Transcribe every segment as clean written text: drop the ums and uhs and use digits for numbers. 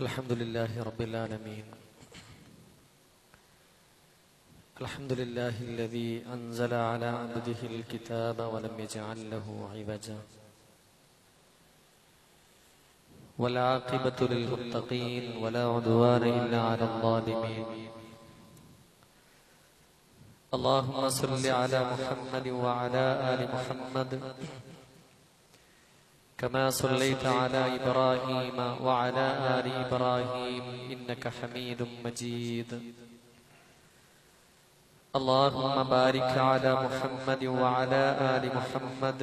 الحمد لله رب العالمين. الحمد لله الذي أنزل على عبده الكتاب ولم يجعل له عوجا والعاقبة للمتقين ولا عدوان إلا على الظالمين. اللهم صل على محمد وعلى آل محمد كما صليت على إبراهيم وعلى آل إبراهيم إنك حميد مجيد. اللهم بارك على محمد وعلى آل محمد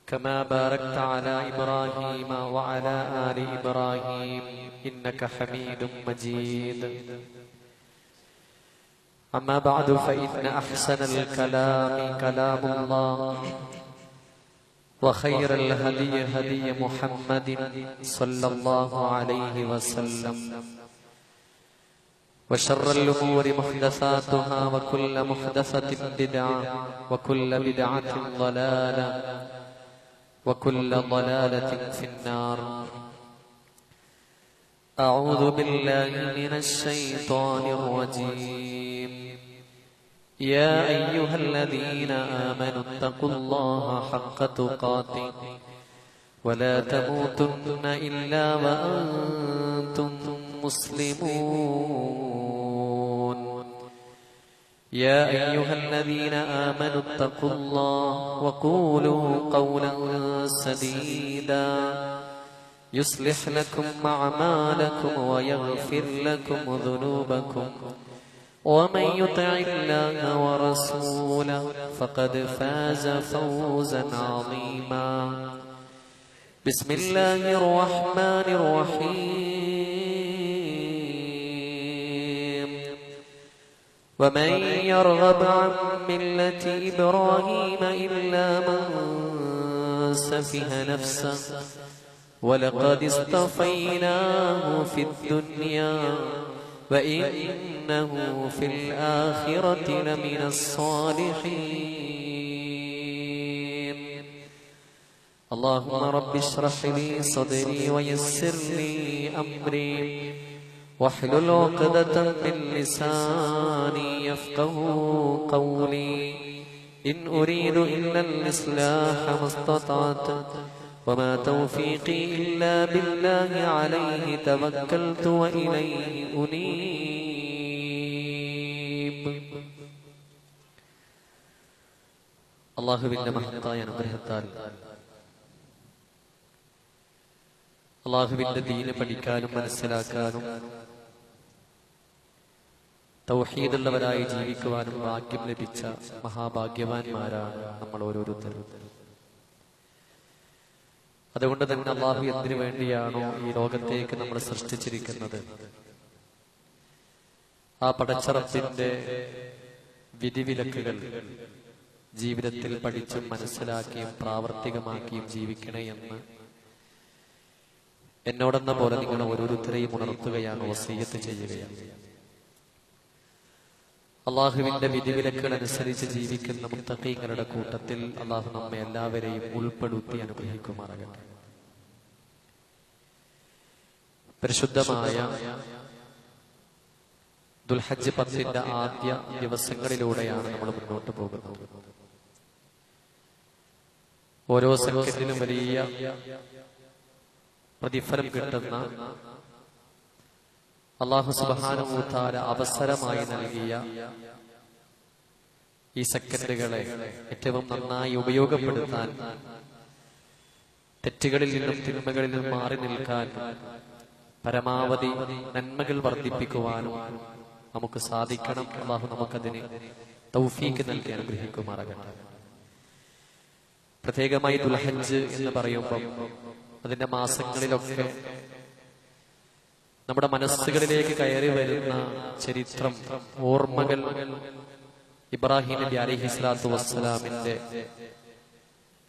كما باركت على إبراهيم وعلى آل إبراهيم إنك حميد مجيد. أما بعد فإن أحسن الكلام كلام الله وخير الهدي هدي محمد صلى الله عليه وسلم وشر الأمور محدثاتها وكل محدثة بدعة وكل بدعة ضلالة وكل ضلالة في النار. أعوذ بالله من الشيطان الرجيم. يا أيها الذين آمنوا اتقوا الله حق تقاته ولا تموتن إلا وأنتم مسلمون. يا أيها الذين آمنوا اتقوا الله وقولوا قولا سديدا يصلح لكم أعمالكم ويغفر لكم ذنوبكم ومن يطع الله ورسوله فقد فاز فوزا عظيما. بسم الله الرحمن الرحيم. ومن يرغب عن ملة إبراهيم إلا من سفه نفسه ولقد اصطفيناه في الدنيا وإنه في الآخرة لمن الصالحين. اللهم رب اشرح لي صدري ويسر لي أمري واحلل عقدة من لساني يفقه قولي. إن أريد إلا الإصلاح ما استطعت وما توفيقي إلا بالله عليه توكلت وإليه أنيب. അള്ളാഹുവിന്റെ മഹത്തായ അനുഗ്രഹത്താൽ അള്ളാഹുവിന്റെ ദീന് പഠിക്കാനും മനസ്സിലാക്കാനും തൗഹീദുള്ളവരായി ജീവിക്കുവാനും ഭാഗ്യം ലഭിച്ച മഹാഭാഗ്യവാന്മാരാണ് നമ്മൾ ഓരോരുത്തരും. അതുകൊണ്ട് തന്നെ അള്ളാഹു എന്തിനു വേണ്ടിയാണോ ഈ ലോകത്തേക്ക് നമ്മൾ സൃഷ്ടിച്ചിരിക്കുന്നത്, ആ പടച്ചറപ്പിന്റെ വിധിവിലക്കുകൾ ജീവിതത്തിൽ പഠിച്ചും മനസ്സിലാക്കിയും പ്രാവർത്തികമാക്കിയും ജീവിക്കണേ എന്ന് എന്നോടെന്ന പോലെ നിങ്ങൾ ഓരോരുത്തരെയും ഉണർത്തുകയാണ്, വസിയ്യത്ത് ചെയ്യുകയാണ്. അള്ളാഹുവിന്റെ വിധിവിലക്കുകൾ അനുസരിച്ച് ജീവിക്കുന്ന മുത്തഖീങ്ങളുടെ കൂട്ടത്തിൽ അള്ളാഹു നമ്മെ എല്ലാവരെയും ഉൾപ്പെടുത്തി അനുഗ്രഹിക്കുമാറാകട്ടെ. പരിശുദ്ധമായ ദുൽഹജ്ജ് 10 ആദ്യ ദിവസങ്ങളിലൂടെയാണ് നമ്മൾ മുന്നോട്ട് പോകുന്നത്. ഓരോ സെക്കൻഡിലും വലിയ പ്രതിഫലം കിട്ടുന്ന അല്ലാഹു സുബ്ഹാനഹു വ തആല അവസരമായി നൽകിയ ഈ സെക്കൻഡുകളെ ഏറ്റവും നന്നായി ഉപയോഗപ്പെടുത്താൻ, തെറ്റുകളിൽ നിന്നും തിന്മകളിൽ നിന്നും മാറി നിൽക്കാൻ, പരമാവധി നന്മകൾ വർദ്ധിപ്പിക്കുവാനും നമുക്ക് സാധിക്കണം. അല്ലാഹു നമുക്കതിന് തൗഫീഖ് നൽകി അനുഗ്രഹിക്കുമാറാകട്ടെ. പ്രത്യേകമായി ദുൽഹജ്ജ് എന്ന് പറയുമ്പോൾ അതിന്റെ മാസങ്ങളിലൊക്കെ നമ്മുടെ മനസ്സുകളിലേക്ക് കയറി വരുന്ന ചരിത്രം, ഓർമ്മകൾ ഇബ്രാഹിം നബി അലൈഹിസ്സലാത്തു വസ്സലാമിന്റെ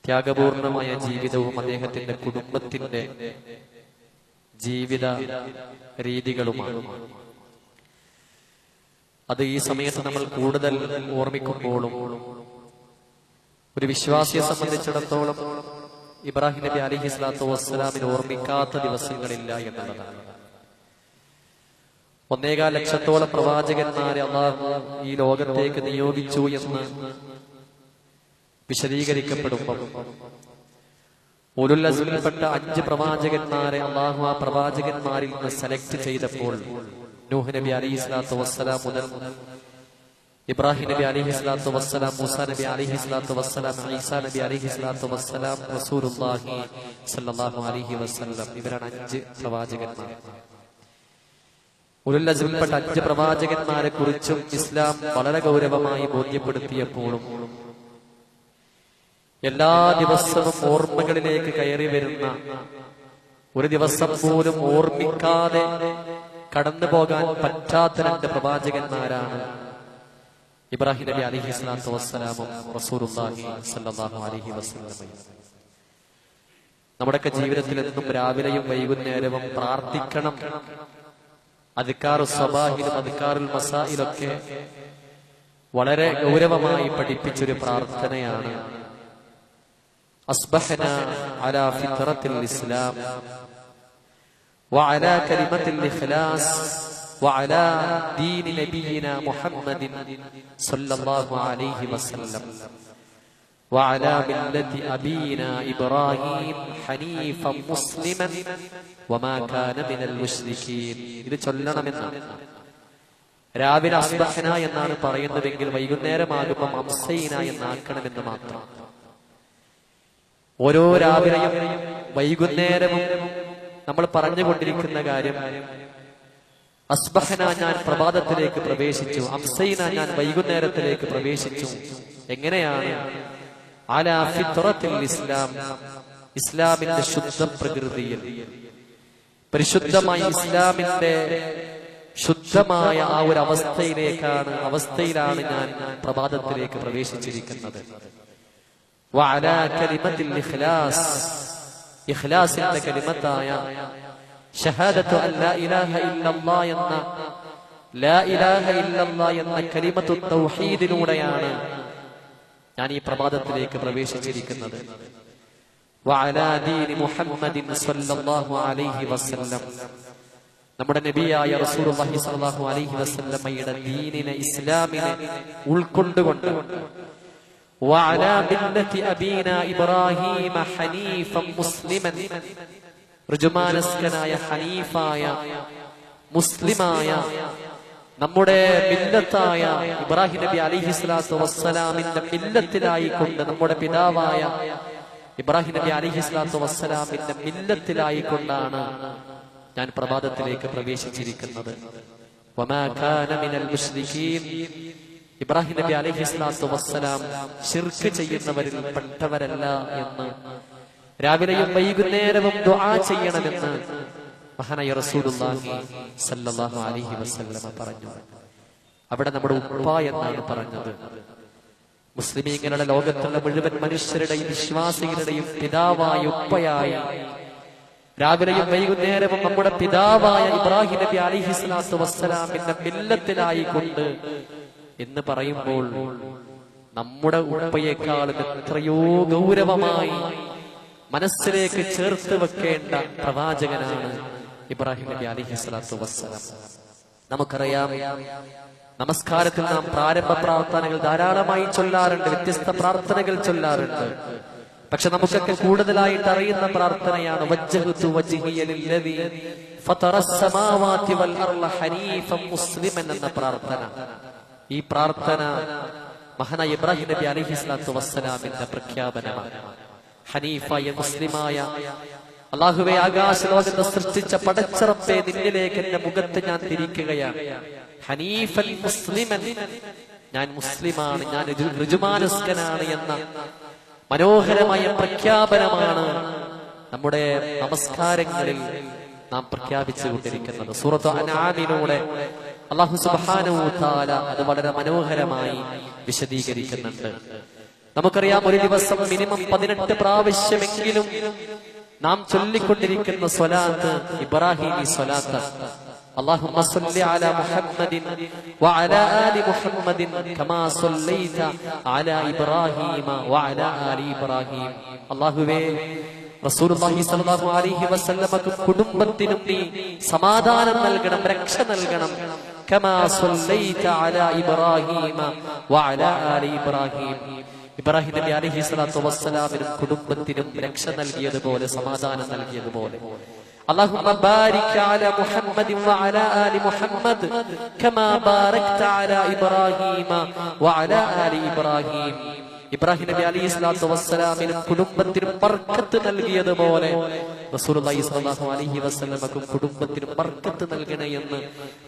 ത്യാഗപൂർണമായ ജീവിതവും അദ്ദേഹത്തിന്റെ കുടുംബത്തിന്റെ ജീവിത രീതികളുമാണ്. അത് ഈ സമയത്ത് നമ്മൾ കൂടുതൽ ഓർമ്മിക്കുമ്പോഴും ഒരു വിശ്വാസിയെ സംബന്ധിച്ചിടത്തോളം ഇബ്രാഹിം നബി അലൈഹി സ്വലാത്തു വസ്സലാമിനെ ഓർമ്മിക്കാത്ത ദിവസങ്ങളില്ല എന്നുള്ളതാണ്. 1.25 ലക്ഷത്തോളം പ്രവാചകന്മാരെ അള്ളാഹു ഈ ലോകത്തേക്ക് നിയോഗിച്ചു എന്ന് വിശദീകരിക്കപ്പെടുമ്പോൾ ഉലുൽ അസ്മിൽപ്പെട്ട 5 പ്രവാചകന്മാരെ അള്ളാഹു ആ പ്രവാചകന്മാരിൽ നിന്ന് സെലക്ട് ചെയ്തപ്പോൾ നൂഹ് നബി അലൈഹി സ്വലാത്തു വസ്സലാം മുതൽ ഇബ്രാഹിം നബി അലൈഹി സ്വലാത്തു വസ്സലാം, മൂസാ നബി അലൈഹി സ്വലാത്തു വസ്സലാം, ഈസാ നബി അലൈഹി സ്വലാത്തു വസ്സലാം, റസൂലുള്ളാഹി സ്വല്ലല്ലാഹു അലൈഹി വസല്ലം, ഇവരാണ് 5 പ്രവാചകന്മാർ. ഉലുൽ അസ്മിൽപ്പെട്ട 5 പ്രവാചകന്മാരെ കുറിച്ചും ഇസ്ലാം വളരെ ഗൗരവമായി ബോധ്യപ്പെടുത്തിയപ്പോഴും എല്ലാ ദിവസവും ഓർമ്മകളിലേക്ക് കയറി വരുന്ന, ഒരു ദിവസം പോലും ഓർമ്മിക്കാതെ കടന്നു പോകാൻ പറ്റാത്ത 2 പ്രവാചകന്മാരാണ് ഇബ്രാഹിം നബി അലൈഹി സ്വലാത്തു വസ്സലാമും റസൂലുള്ളാഹി സ്വല്ലല്ലാഹു അലൈഹി വസല്ലം. നമ്മുടെയൊക്കെ ജീവിതത്തിൽ എന്നും രാവിലെയും വൈകുന്നേരവും പ്രാർത്ഥിക്കണം. അദ്കാറു സ്വബാഹിലും അദ്കാറുൽ മസായിലൊക്കെ വളരെ ഗൗരവമായി പഠിപ്പിച്ചൊരു പ്രാർത്ഥനയാണ് അസ്ബഹന അലാ ഫിത്രത്തിൽ ഇസ്ലാം വഅലാ കലിമത്തിൽ ഇഖ്ലാസ് വഅലാ ദീനി നബിയിനാ മുഹമ്മദിൻ സ്വല്ലല്ലാഹു അലൈഹി വസല്ലം വഅലാ മില്ലത്തി അബീനാ ഇബ്രാഹിം ഹനീഫൻ മുസ്ലിമൻ വമാ കാന മിനൽ മുശ്രികീൻ. ഇത് ചൊല്ലണമെന്നാണ്. രാവിലെ അസ്ബഹന എന്നാണ് പറയുന്നതെങ്കിൽ വൈകുന്നേരമാകുമ്പോൾ അംസൈന എന്നാക്കണമെന്ന് മാത്രം. ഓരോ രാവിലെയും വൈകുന്നേരവും നമ്മൾ പറഞ്ഞുകൊണ്ടിരിക്കുന്ന കാര്യം അസ്ബഹന ഞാൻ പ്രഭാതത്തിലേക്ക് പ്രവേശിച്ചു, അംസൈന ഞാൻ വൈകുന്നേരത്തിലേക്ക് പ്രവേശിച്ചു. എങ്ങനെയാണ്? അലാ ഫിത്രത്തിൽ ഇസ്ലാം, ഇസ്ലാമിന്റെ ശുദ്ധ പ്രകൃതിയിൽ, പരിശുദ്ധമായ ഇസ്ലാമിന്റെ ശുദ്ധമായ ആ ഒരു അവസ്ഥയിലാണ് ഞാൻ പ്രഭാതത്തിലേക്ക് പ്രവേശിച്ചിരിക്കുന്നത്. വഅലാ കലിമത്തിൽ ഇഖ്ലാസ്, ഇഖ്ലാസിന്റെ കലിമത്തായ ഷഹാദത്തു അൻ ലാ ഇലാഹ ഇല്ലല്ലാഹ് എന്ന ലാ ഇലാഹ ഇല്ലല്ലാഹ് എന്ന കലിമത്തു തൗഹീദിലൂടെയാണ് ഞാൻ ഈ പ്രഭാതത്തിലേക്ക് പ്രവേശിച്ചിരിക്കുന്നത്. വഅലാ ദീനി മുഹമ്മദിൻ സ്വല്ലല്ലാഹു അലൈഹി വസല്ലം, നമ്മുടെ നബിയായ റസൂലുള്ളാഹി സ്വല്ലല്ലാഹു അലൈഹി വസല്ലമയുടെ ദീനിനെ, ഇസ്ലാമിനെ ഉൾക്കൊണ്ടുകൊണ്ട് വഅലാ മില്ലത്തി അബീനാ ഇബ്രാഹീമ ഹനീഫൻ മുസ്ലിമൻ, ഋജുമാനസ്കനായ ഹനീഫായ മുസ്ലിമായ നമ്മുടെ മില്ലത്തായ ഇബ്രാഹിം നബി അലൈഹി സ്വലാത്തു വസ്സലാമിന്റെ മില്ലത്തിലായിക്കൊണ്ട്, നമ്മുടെ പിതാവായ ഇബ്രാഹിം നബി അലൈഹി സ്വലാത്തു വസ്സലാമിന്റെ മില്ലത്തിലായിക്കൊണ്ടാണ് ഞാൻ പ്രഭാതത്തിലേക്ക് പ്രവേശിച്ചിരിക്കുന്നത്. വമാ കാന മിനൽ മുശ്രികീൻ, ഇബ്രാഹിം നബി അലൈഹി സ്വലാത്തു വസ്സലാം ശിർക്ക് ചെയ്യുന്നവരിൽ പെട്ടവരല്ല എന്ന് രാവിലെയും വൈകുന്നേരവും ദുആ ചെയ്യണമെന്ന് മഹാനായ റസൂലുള്ളാഹി സ്വല്ലല്ലാഹു അലൈഹി വസല്ലം പറഞ്ഞു. അവിടെ നമ്മുടെ ഉപ്പ എന്നാണ് പറഞ്ഞത്. മുസ്ലിമീങ്ങളുടെ, ലോകത്തുള്ള മുഴുവൻ മനുഷ്യരുടെയും വിശ്വാസികളുടെയും പിതാവായ ഉപ്പയായി രാവിലെയും വൈകുന്നേരവും നമ്മുടെ പിതാവായ ഇബ്രാഹിം നബി അലൈഹി സ്വലാത്തു വസ്സലാമിന്റെ മില്ലത്തിലായിക്കൊണ്ട് എന്ന് പറയുമ്പോൾ നമ്മുടെ ഉപ്പയേക്കാളും എത്രയോ ഗൗരവമായി മനസ്സിലേക്ക് ചേർത്ത് വെക്കേണ്ട പ്രവാചകനാണ് ഇബ്രാഹിം നബി അലൈഹി സ്വലാത്തു വസ്സലാം. നമുക്കറിയാം, നമസ്കാരത്തിൽ നാം പ്രാരംഭ പ്രാർത്ഥനകൾ ധാരാളമായി ചൊല്ലാറുണ്ട്, വ്യത്യസ്ത പ്രാർത്ഥനകൾ ചൊല്ലാറുണ്ട്. പക്ഷെ നമുക്കൊക്കെ കൂടുതലായിട്ട് അറിയുന്ന പ്രാർത്ഥനയാണ് വജ്ജഹ്തു വജ്ഹിയ ലില്ലദീ ഫതറസ് സമാവാതി വൽ അർള ഹനീഫൻ മുസ്ലിമൻ എന്ന പ്രാർത്ഥന. ഈ പ്രാർത്ഥന മഹാനായ ഇബ്രാഹിം നബി അലൈഹി സ്വലാത്തു വസ്സലാമിന്റെ പ്രഖ്യാപനമാണ്. ഹനീഫായ മുസ്ലിമായ അല്ലാഹുവേ, ആകാശലോകത്തെ സൃഷ്ടിച്ച പടച്ചറപ്പേ, നിന്നിലേക്ക് എന്റെ മുഖത്ത് ഞാൻ തിരിക്കുകയാണ്. ഹനീഫൻ മുസ്ലിമൻ, ഞാൻ മുസ്ലിമാണ്, ഞാൻ ഋജുമാനസ്കനാണ് എന്ന മനോഹരമായ പ്രഖ്യാപനമാണ് നമ്മുടെ നമസ്കാരങ്ങളിൽ നാം പ്രഖ്യാപിച്ചുകൊണ്ടിരിക്കുന്നത്. സൂറത്ത് അൻആമിലൂടെ അല്ലാഹു സുബ്ഹാനഹു വ തആല അത് വളരെ മനോഹരമായി വിശദീകരിക്കുന്നുണ്ട്. നമുക്കറിയാം, ഒരു ദിവസം മിനിമം 18 പ്രാവശ്യമെങ്കിലും നാം ചൊല്ലിക്കൊണ്ടിരിക്കുന്ന സ്വലാത്ത് ഇബ്രാഹിമി സ്വലാത്ത്. اللهم صل على محمد وعلى آل محمد كما صليت على إبراهيم وعلى آل إبراهيم അല്ലാഹുവേ റസൂലുള്ളാഹി സ്വല്ലല്ലാഹു അലൈഹി വസല്ലമക്ക് കുടുംബത്തിനും നീ സമാധാനം നൽകണം, രക്ഷ നൽകണം. കമാ സ്വല്ലൈത അലാ ഇബ്രാഹീമ വഅലാ ആലി ഇബ്രാഹീം, ഇബ്രാഹിം നബി അലൈഹി സ്വലാത്തു വസ്സലാമിനും കുടുംബത്തിനും രക്ഷ നൽകിയതുപോലെ, സമാധാനം നൽകിയതുപോലെ. اللهم بارك على محمد وعلى آل محمد كما باركت على إبراهيم وعلى آل إبراهيم. ഇബ്രാഹിം നബി അലൈഹി സ്വലാത്തു വസ്സലാമിനും കുടുംബത്തിനും ബർക്കത്ത് നൽകിയതുപോലെ റസൂലുള്ളാഹി സ്വല്ലല്ലാഹു അലൈഹി വസല്ലമക്കും കുടുംബത്തിനും ബർക്കത്ത് നൽകണേ എന്ന്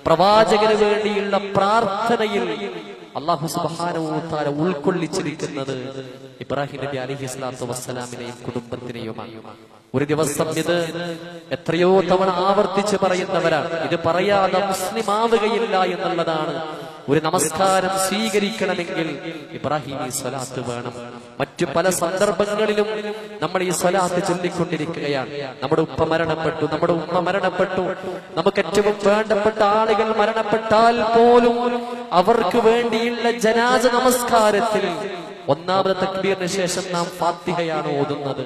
പ്രവാചകന് വേണ്ടിയുള്ള പ്രാർത്ഥനയിൽ അല്ലാഹു സുബ്ഹാനഹു വ തആല ഉൾക്കൊള്ളിച്ചിരിക്കുന്നത് ഇബ്രാഹിം നബി അലൈഹി സ്വലാത്തു വസ്സലാമിനെയും കുടുംബത്തിനെയുമാണ്. ഒരു ദിവസം ഇത് എത്രയോ തവണ ആവർത്തിച്ച് പറയുന്നവരാണ്. ഇത് പറയാതെ മുസ്ലിം ആവുകയില്ല എന്നുള്ളതാണ്. ഒരു നമസ്കാരം സ്വീകരിക്കണമെങ്കിൽ ഇബ്രാഹിമി സ്വലാത്ത് വേണം. മറ്റു പല സന്ദർഭങ്ങളിലും നമ്മൾ ഈ സ്വലാത്ത് ചൊല്ലിക്കൊണ്ടിരിക്കുകയാണ്. നമ്മുടെ ഉപ്പ മരണപ്പെട്ടു, നമ്മുടെ ഉമ്മ മരണപ്പെട്ടു, നമുക്ക് ഏറ്റവും വേണ്ടപ്പെട്ട ആളുകൾ മരണപ്പെട്ടാൽ പോലും അവർക്ക് വേണ്ടിയുള്ള ജനാസ നമസ്കാരത്തിൽ ഒന്നാമത്തെ തക്ബീറിന് ശേഷം നാം ഫാത്തിഹയാണ് ഓതുന്നത്.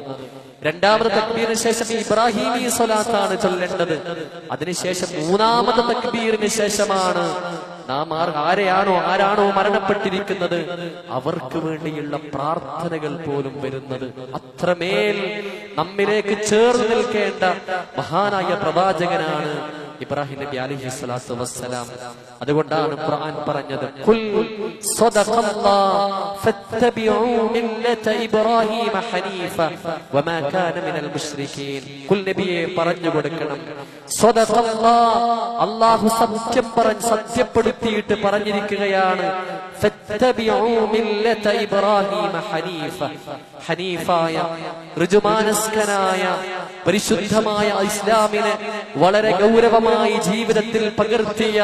രണ്ടാമത്തെ തക്ബീറിന് ശേഷം ഇബ്രാഹിമി സ്വലാത്താണ് ചൊല്ലേണ്ടത്. അതിനുശേഷം മൂന്നാമത്തെ തക്ബീറിന് ശേഷമാണ് നാം ആരാണോ മരണപ്പെട്ടിരിക്കുന്നത് അവർക്ക് വേണ്ടിയുള്ള പ്രാർത്ഥനകൾ പോലും വരുന്നത്. അത്രമേൽ നമ്മിലേക്ക് ചേർന്ന് നിൽക്കേണ്ട മഹാനായ പ്രവാചകനാണ് ഇബ്രാഹിം നബി അലൈഹി സ്വലാത്തു വസ്സലാം. അതുകൊണ്ടാണ് ഖുർആൻ പറഞ്ഞത്, ഖുൽ സദഖല്ലാഹ് ഫത്തബിഉ മില്ലത ഇബ്രാഹീമ ഹനീഫ വമാ കാന മിനൽ മുശ്രികീൻ. ഖുൽ നബിയെ പറഞ്ഞു കൊടുക്കണം, സദഖല്ലാഹ്, അല്ലാഹു സത്യപ്പെടുത്തിയിട്ട് പറഞ്ഞിരിക്കുകയാണ്, ഫത്തബിഉ മില്ലത ഇബ്രാഹീമ ഹനീഫ, ഹനീഫായ ഋജുമാനസ്കനായ പരിശുദ്ധമായ ഇസ്ലാമിനെ വളരെ ഗൗരവമായി ജീവിതത്തിൽ പകർത്തിയ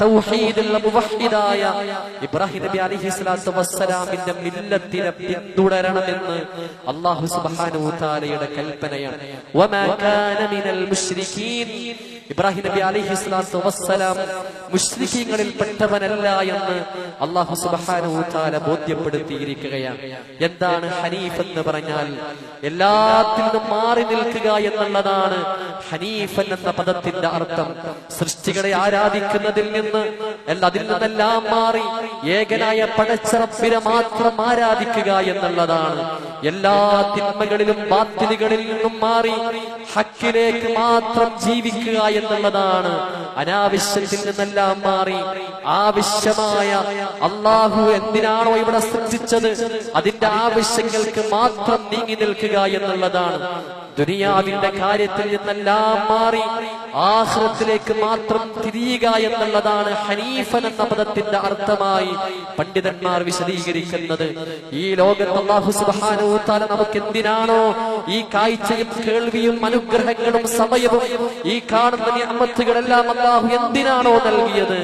തൗഹീദുള്ള മുവഹ്ഹിദായ ഇബ്രാഹിം നബി അലൈഹി സ്വലാത്തു വസ്സലാമിന്റെ മില്ലത്തിനെ പിന്തുടരണമെന്ന് അല്ലാഹു സുബ്ഹാനഹു വ തആലയുടെ കൽപ്പനയാണ്. വമാ കാന മിനൽ മുശ്രികീൻ, ഇബ്രാഹിം നബി അലൈഹി സ്വലാത്തു വസ്സലാം മുശ്രിക്കീങ്ങളിൽ പെട്ടവനല്ല എന്ന് അല്ലാഹു സുബ്ഹാനഹു വ തആല ബോധ്യപ്പെടുത്തിയിരിക്കുകയാണ്. എന്താണ് ഹനീഫ് എന്ന് പറഞ്ഞാൽ? എല്ലാത്തിൽ നിന്നും മാറി നിൽക്കുക എന്നുള്ളതാണ് ഹനീഫൻ എന്ന പദത്തിന്റെ അർത്ഥം. സൃഷ്ടികളെ ആരാധിക്കുന്നതിൽ നിന്ന് അതിൽ നിന്നെല്ലാം മാറി ഏകനായ പടച്ച റബ്ബിനെ മാത്രം ആരാധിക്കുക എന്നുള്ളതാണ്. എല്ലാ തിന്മകളിലും ബാത്തിലുകളിൽ നിന്നും മാറി ഹക്കിലേക്ക് മാത്രം ജീവിക്കുക എന്നുള്ളതാണ്. അനാവശ്യത്തിൽ നിന്നെല്ലാം മാറി ആവശ്യമായ അല്ലാഹു എന്തിനാണോ ഇവിടെ സൃഷ്ടിച്ചത് അതിന്റെ ആവശ്യങ്ങൾക്ക് മാത്രം നീങ്ങി നിൽക്കുക എന്നുള്ളതാണ്. ദുനിയാവിന്റെ കാര്യത്തിൽ നിന്നെല്ലാം മാറി ആഖിറത്തിലേക്ക് മാത്രം തിരിയുക എന്നുള്ളതാണ് ഹനീഫൻ എന്ന പദത്തിന്റെ അർത്ഥമായി പണ്ഡിതന്മാർ വിശദീകരിക്കുന്നത്. ഈ ലോകത്ത് അല്ലാഹു സുബ്ഹാനഹു വ തആല നമുക്ക് എന്തിനാണോ ഈ കാഴ്ചയും കേൾവിയും അനുഗ്രഹങ്ങളും സമയവും ഈ കാണുന്ന നിഅമത്തുകളെല്ലാം അല്ലാഹു എന്തിനാണോ നൽകിയത്,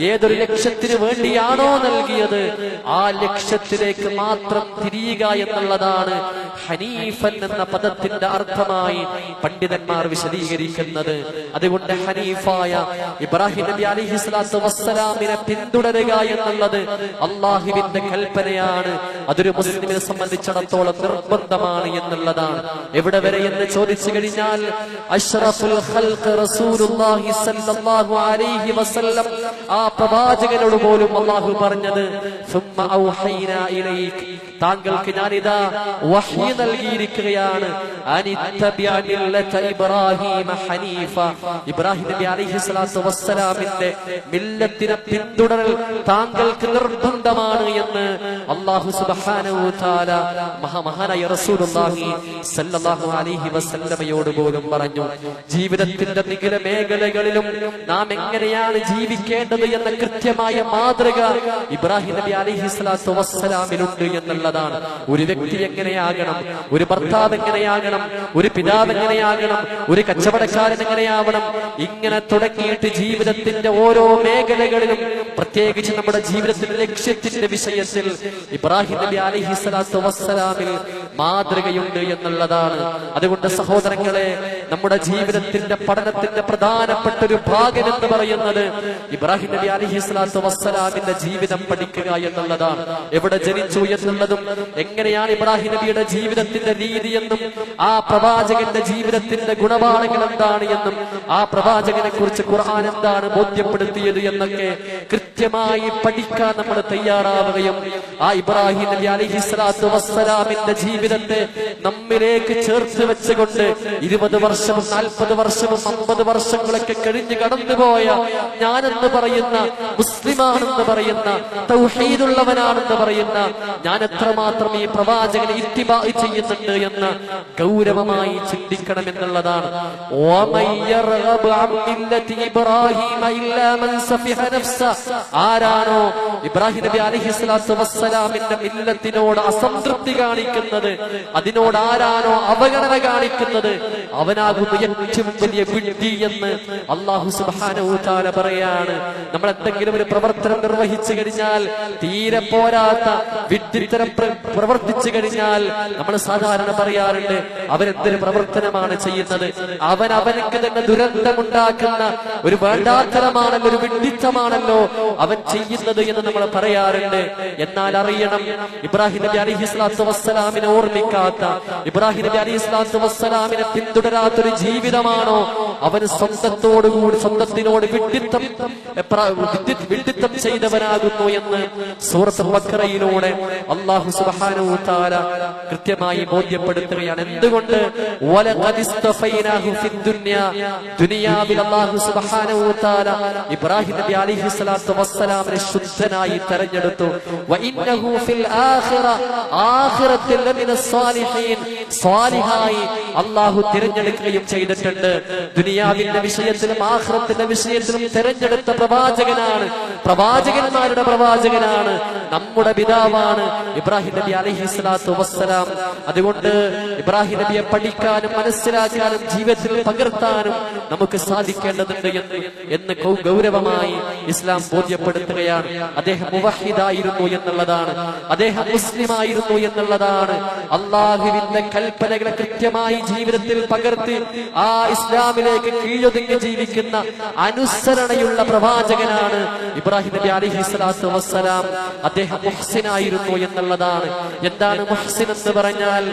ഏതൊരു ലക്ഷ്യത്തിന് വേണ്ടിയാണോ നൽകിയത്, ആ ലക്ഷ്യത്തിലേക്ക് മാത്രം തിരിയുക എന്നുള്ളതാണ് ഹനീഫൻ എന്ന പദത്തിന്റെ അർത്ഥമായി പണ്ഡിതന്മാർ വിശദീകരിക്കുന്നത്. അതുകൊണ്ട് ഹനീഫായ ഇബ്രാഹിം നബി അലൈഹി സ്വലാത്തു വസ്സലാമിനെ പിന്തുടരുക എന്നുള്ളത് അല്ലാഹുവിന്റെ കൽപ്പനയാണ്. അതൊരു മുസ്ലിമിനെ സംബന്ധിച്ചിടത്തോളം നിർബന്ധമാണ് എന്നുള്ളതാണ്. എവിടെ വരെ എന്ന് ചോദിച്ചു കഴിഞ്ഞാൽ അഷ്റഫുൽ ഖൽഖ് റസൂലുള്ളാഹി സ്വല്ലല്ലാഹു അലൈഹി വസല്ലം, ആ പ്രവാചകനോട് പോലും അല്ലാഹു പറഞ്ഞത്, സുമ്മ ഔഹൈനാ ഇലൈക, താങ്കൾക്ക് ഞാനിതാ വഹ്യ് നൽകിയിരിക്കുകയാണ്, അനിത്തബിഅ മില്ലത ഇബ്രാഹീമ ഹനീഫ, ഇബ്രാഹിം നബി അലൈഹി സ്വലാത്തു വസ്സലാമിന്റെ മില്ലത്തിനെ പിന്തുടരൽ താങ്കൾക്ക് നിർബന്ധമാണ് എന്ന് അല്ലാഹു സുബ്ഹാനഹു വ തആല മഹാനായ റസൂലുള്ളാഹി സ്വല്ലല്ലാഹു അലൈഹി വസല്ലമയോട് പോലും പറഞ്ഞു. ജീവിതത്തിന്റെ നികല മേഖലകളിലും നാം എങ്ങനെയാണ് ജീവിക്കേണ്ടത് എന്ന കൃത്യമായ മാതൃക ഇബ്രാഹിം നബി അലൈഹി സ്വലാത്തു വസ്സലാമിലുണ്ട് എന്നുള്ളതാണ്. ഒരു വ്യക്തി എങ്ങനെയാകണം, ഒരു ഭർത്താവ് എങ്ങനെയാകണം, ഒരു പിതാവ് എങ്ങനെയാകണം, ഒരു കച്ചവടക്കാരൻ എങ്ങനെയാവണം, ഇങ്ങനെ തുടങ്ങിയിട്ട് ജീവിതത്തിന്റെ ഓരോ മേഖലകളിലും പ്രത്യേകിച്ച് നമ്മുടെ ജീവിതത്തിന്റെ ലക്ഷ്യത്തിന്റെ വിഷയത്തിൽ ഇബ്രാഹിം നബി അലൈഹി സ്വലാത്തു വസ്സലാമിൽ മാതൃകയുണ്ട് എന്നുള്ളതാണ്. അതുകൊണ്ട് സഹോദരങ്ങളെ, നമ്മുടെ ജീവിതത്തിന്റെ പഠനത്തിന്റെ പ്രധാനപ്പെട്ട ഒരു ഭാഗം എന്ന് പറയുന്നത് ഇബ്രാഹിം നബി അലൈഹിസ്സലാത്തു വസ്സലാമിന്റെ ജീവിതം പഠിക്കുക എന്നുള്ളതാണ്. എവിടെ ജനിച്ചു എന്നുള്ളതും എങ്ങനെയാണ് ഇബ്രാഹിം നബിയുടെ ജീവിതത്തിന്റെ രീതി എന്നും ആ പ്രവാചകന്റെ ജീവിതത്തിന്റെ ഗുണപാഠങ്ങൾ എന്താണ് എന്നും ആ പ്രവാചകനെ കുറിച്ച് ഖുർആൻ എന്താണ് ബോധ്യപ്പെടുത്തിയത് എന്നൊക്കെ കൃത്യമായി പഠിക്കാൻ നമ്മൾ തയ്യാറാവുകയും ആ ഇബ്രാഹിം നബി അലൈഹിസ്സലാത്തു വസ്സലാമിന്റെ ജീവിതത്തെ നമ്മിലേക്ക് ചേർത്ത് വെച്ചുകൊണ്ട് 20 വർഷവും 40 വർഷവും 50 വർഷങ്ങളൊക്കെ കഴിഞ്ഞ് കടന്നുപോയ ഞാനെന്ന് പറയുന്ന മുസ്ലിമാണെന്ന് പറയുന്ന തൗഹീദുള്ളവനാണെന്ന് പറയുന്ന ഞാൻ എത്രമാത്രം ഈ പ്രവാചകനെ ഇത്തിബാ ചെയ്യുന്നുണ്ട് എന്ന് ഗൗരവമായി ചിന്തിക്കണം എന്നുള്ളതാണ്. ആരാണോ ഇബ്രാഹിം നബി അലൈഹിസ്സലാത്തു വസ്സലാമിന്റെ മില്ലത്തിനോട് അസംതൃപ്തി കാണിക്കുന്നത്, അതിനോട് ആരാണോ അവഗണന കാണിക്കുന്നത്, അവനാകുന്നു ഏറ്റവും വലിയ വിഡ്ഢി എന്ന് അല്ലാഹു സുബ്ഹാനഹു വ തആല പറയാണ്. നമ്മൾ എന്തെങ്കിലും ഒരു പ്രവർത്തനം നിർവഹിച്ചു കഴിഞ്ഞാൽ തീരെ പോരാത്ത വിഡ്ഢിത്തരം പ്രവർത്തിച്ചു കഴിഞ്ഞാൽ നമ്മൾ സാധാരണ പറയാറുണ്ട്, അവരെന്തൊരു പ്രവർത്തനമാണ് ചെയ്യുന്നത്, അവനക്ക് തന്നെ ദുരന്തമുണ്ടാക്കുന്ന ഒരു വേണ്ടാത്തരമാണല്ലോ, ഒരു വിഡ്ഢിത്തമാണല്ലോ അവൻ ചെയ്യുന്നത് എന്ന് നമ്മൾ പറയാറുണ്ട്. എന്നാൽ അറിയണം, ഇബ്രാഹിം നബി അലൈഹിസ്സലാത്തു വസ്സലാമിനെ ഓർമ്മിക്കാത്ത, ഇബ്രാഹിം നബി അലൈഹിസ്സലാത്തു വസ്സലാമിനെ പിന്തുടരാത്തൊരു ജീവിതമാണോ അവന് സ്വന്തത്തിനോട് വിഡ്ഢിത്തം ചെയ്തവനാകുന്നു എന്ന് സൂറത്ത് ബഖറയിലൂടെ അല്ലാഹു സുബ്ഹാനഹു വ തആല കൃത്യമായി ബോധ്യപ്പെടുത്തുകയാണ്. എന്തുകൊണ്ട്? വലഖദ് ഇസ്തഫൈനാഹു ഫിദ്ദുനിയ, ദുനിയാവിൽ അല്ലാഹു സുബ്ഹാനഹു വ തആല ഇബ്രാഹിം നബി അലൈഹിസ്സലാത്തു വസ്സലാമിനെ ശുദ്ധനായി തെരഞ്ഞെടുത്തു. വഇന്നഹു ഫിൽ ആഖിറ, ആഖിറത്തിൽ ലമിനസ് സാലിഹീൻ, സ്വാലിഹായി അല്ലാഹു തിരഞ്ഞെടുക്കുകയും ചെയ്തിട്ടുണ്ട്. ദുനിയാവിന്റെ വിഷയത്തിലും ആഖിറത്തിന്റെ വിഷയത്തിലും തെരഞ്ഞെടുത്ത പ്രവാചകനാണ്, പ്രവാചകന്മാരുടെ പ്രവാചകനാണ്, നമ്മുടെ പിതാവാണ് ഇബ്രാഹിം നബി അലൈഹിസ്സലാത്തു വസ്സലാം. അതുകൊണ്ട് ഇബ്രാഹിം നബിയെ പഠിക്കാനും മനസ്സിലാക്കാനും ജീവിതത്തിൽ പകർത്താനും നമുക്ക് സാധിക്കേണ്ടതുണ്ട് എന്ന് ഗൗരവമായി ഇസ്ലാം ബോധ്യപ്പെടുത്തുകയാണ്. അദ്ദേഹം മുവഹിദായിരുന്നു എന്നുള്ളതാണ്, അദ്ദേഹം മുസ്ലിമായിരുന്നു എന്നുള്ളതാണ്. അള്ളാഹുവിന്റെ കൽപ്പനകളെ കൃത്യമായി ജീവിതത്തിൽ പകർത്തി ആ ഇസ്ലാമിലേക്ക് കീഴൊതുങ്ങി ജീവിക്കുന്ന അനുസരണയുള്ള പ്രവാചകനാണ് ഇബ്രാഹിം നബി അലൈഹിസ്സലാത്തു വസ്സലാം. അദ്ദേഹം മുഹ്സിനായിരുന്നു എന്നുള്ളതാണ്. എന്താണ് മുഹ്സിൻ എന്ന് പറഞ്ഞാൽ?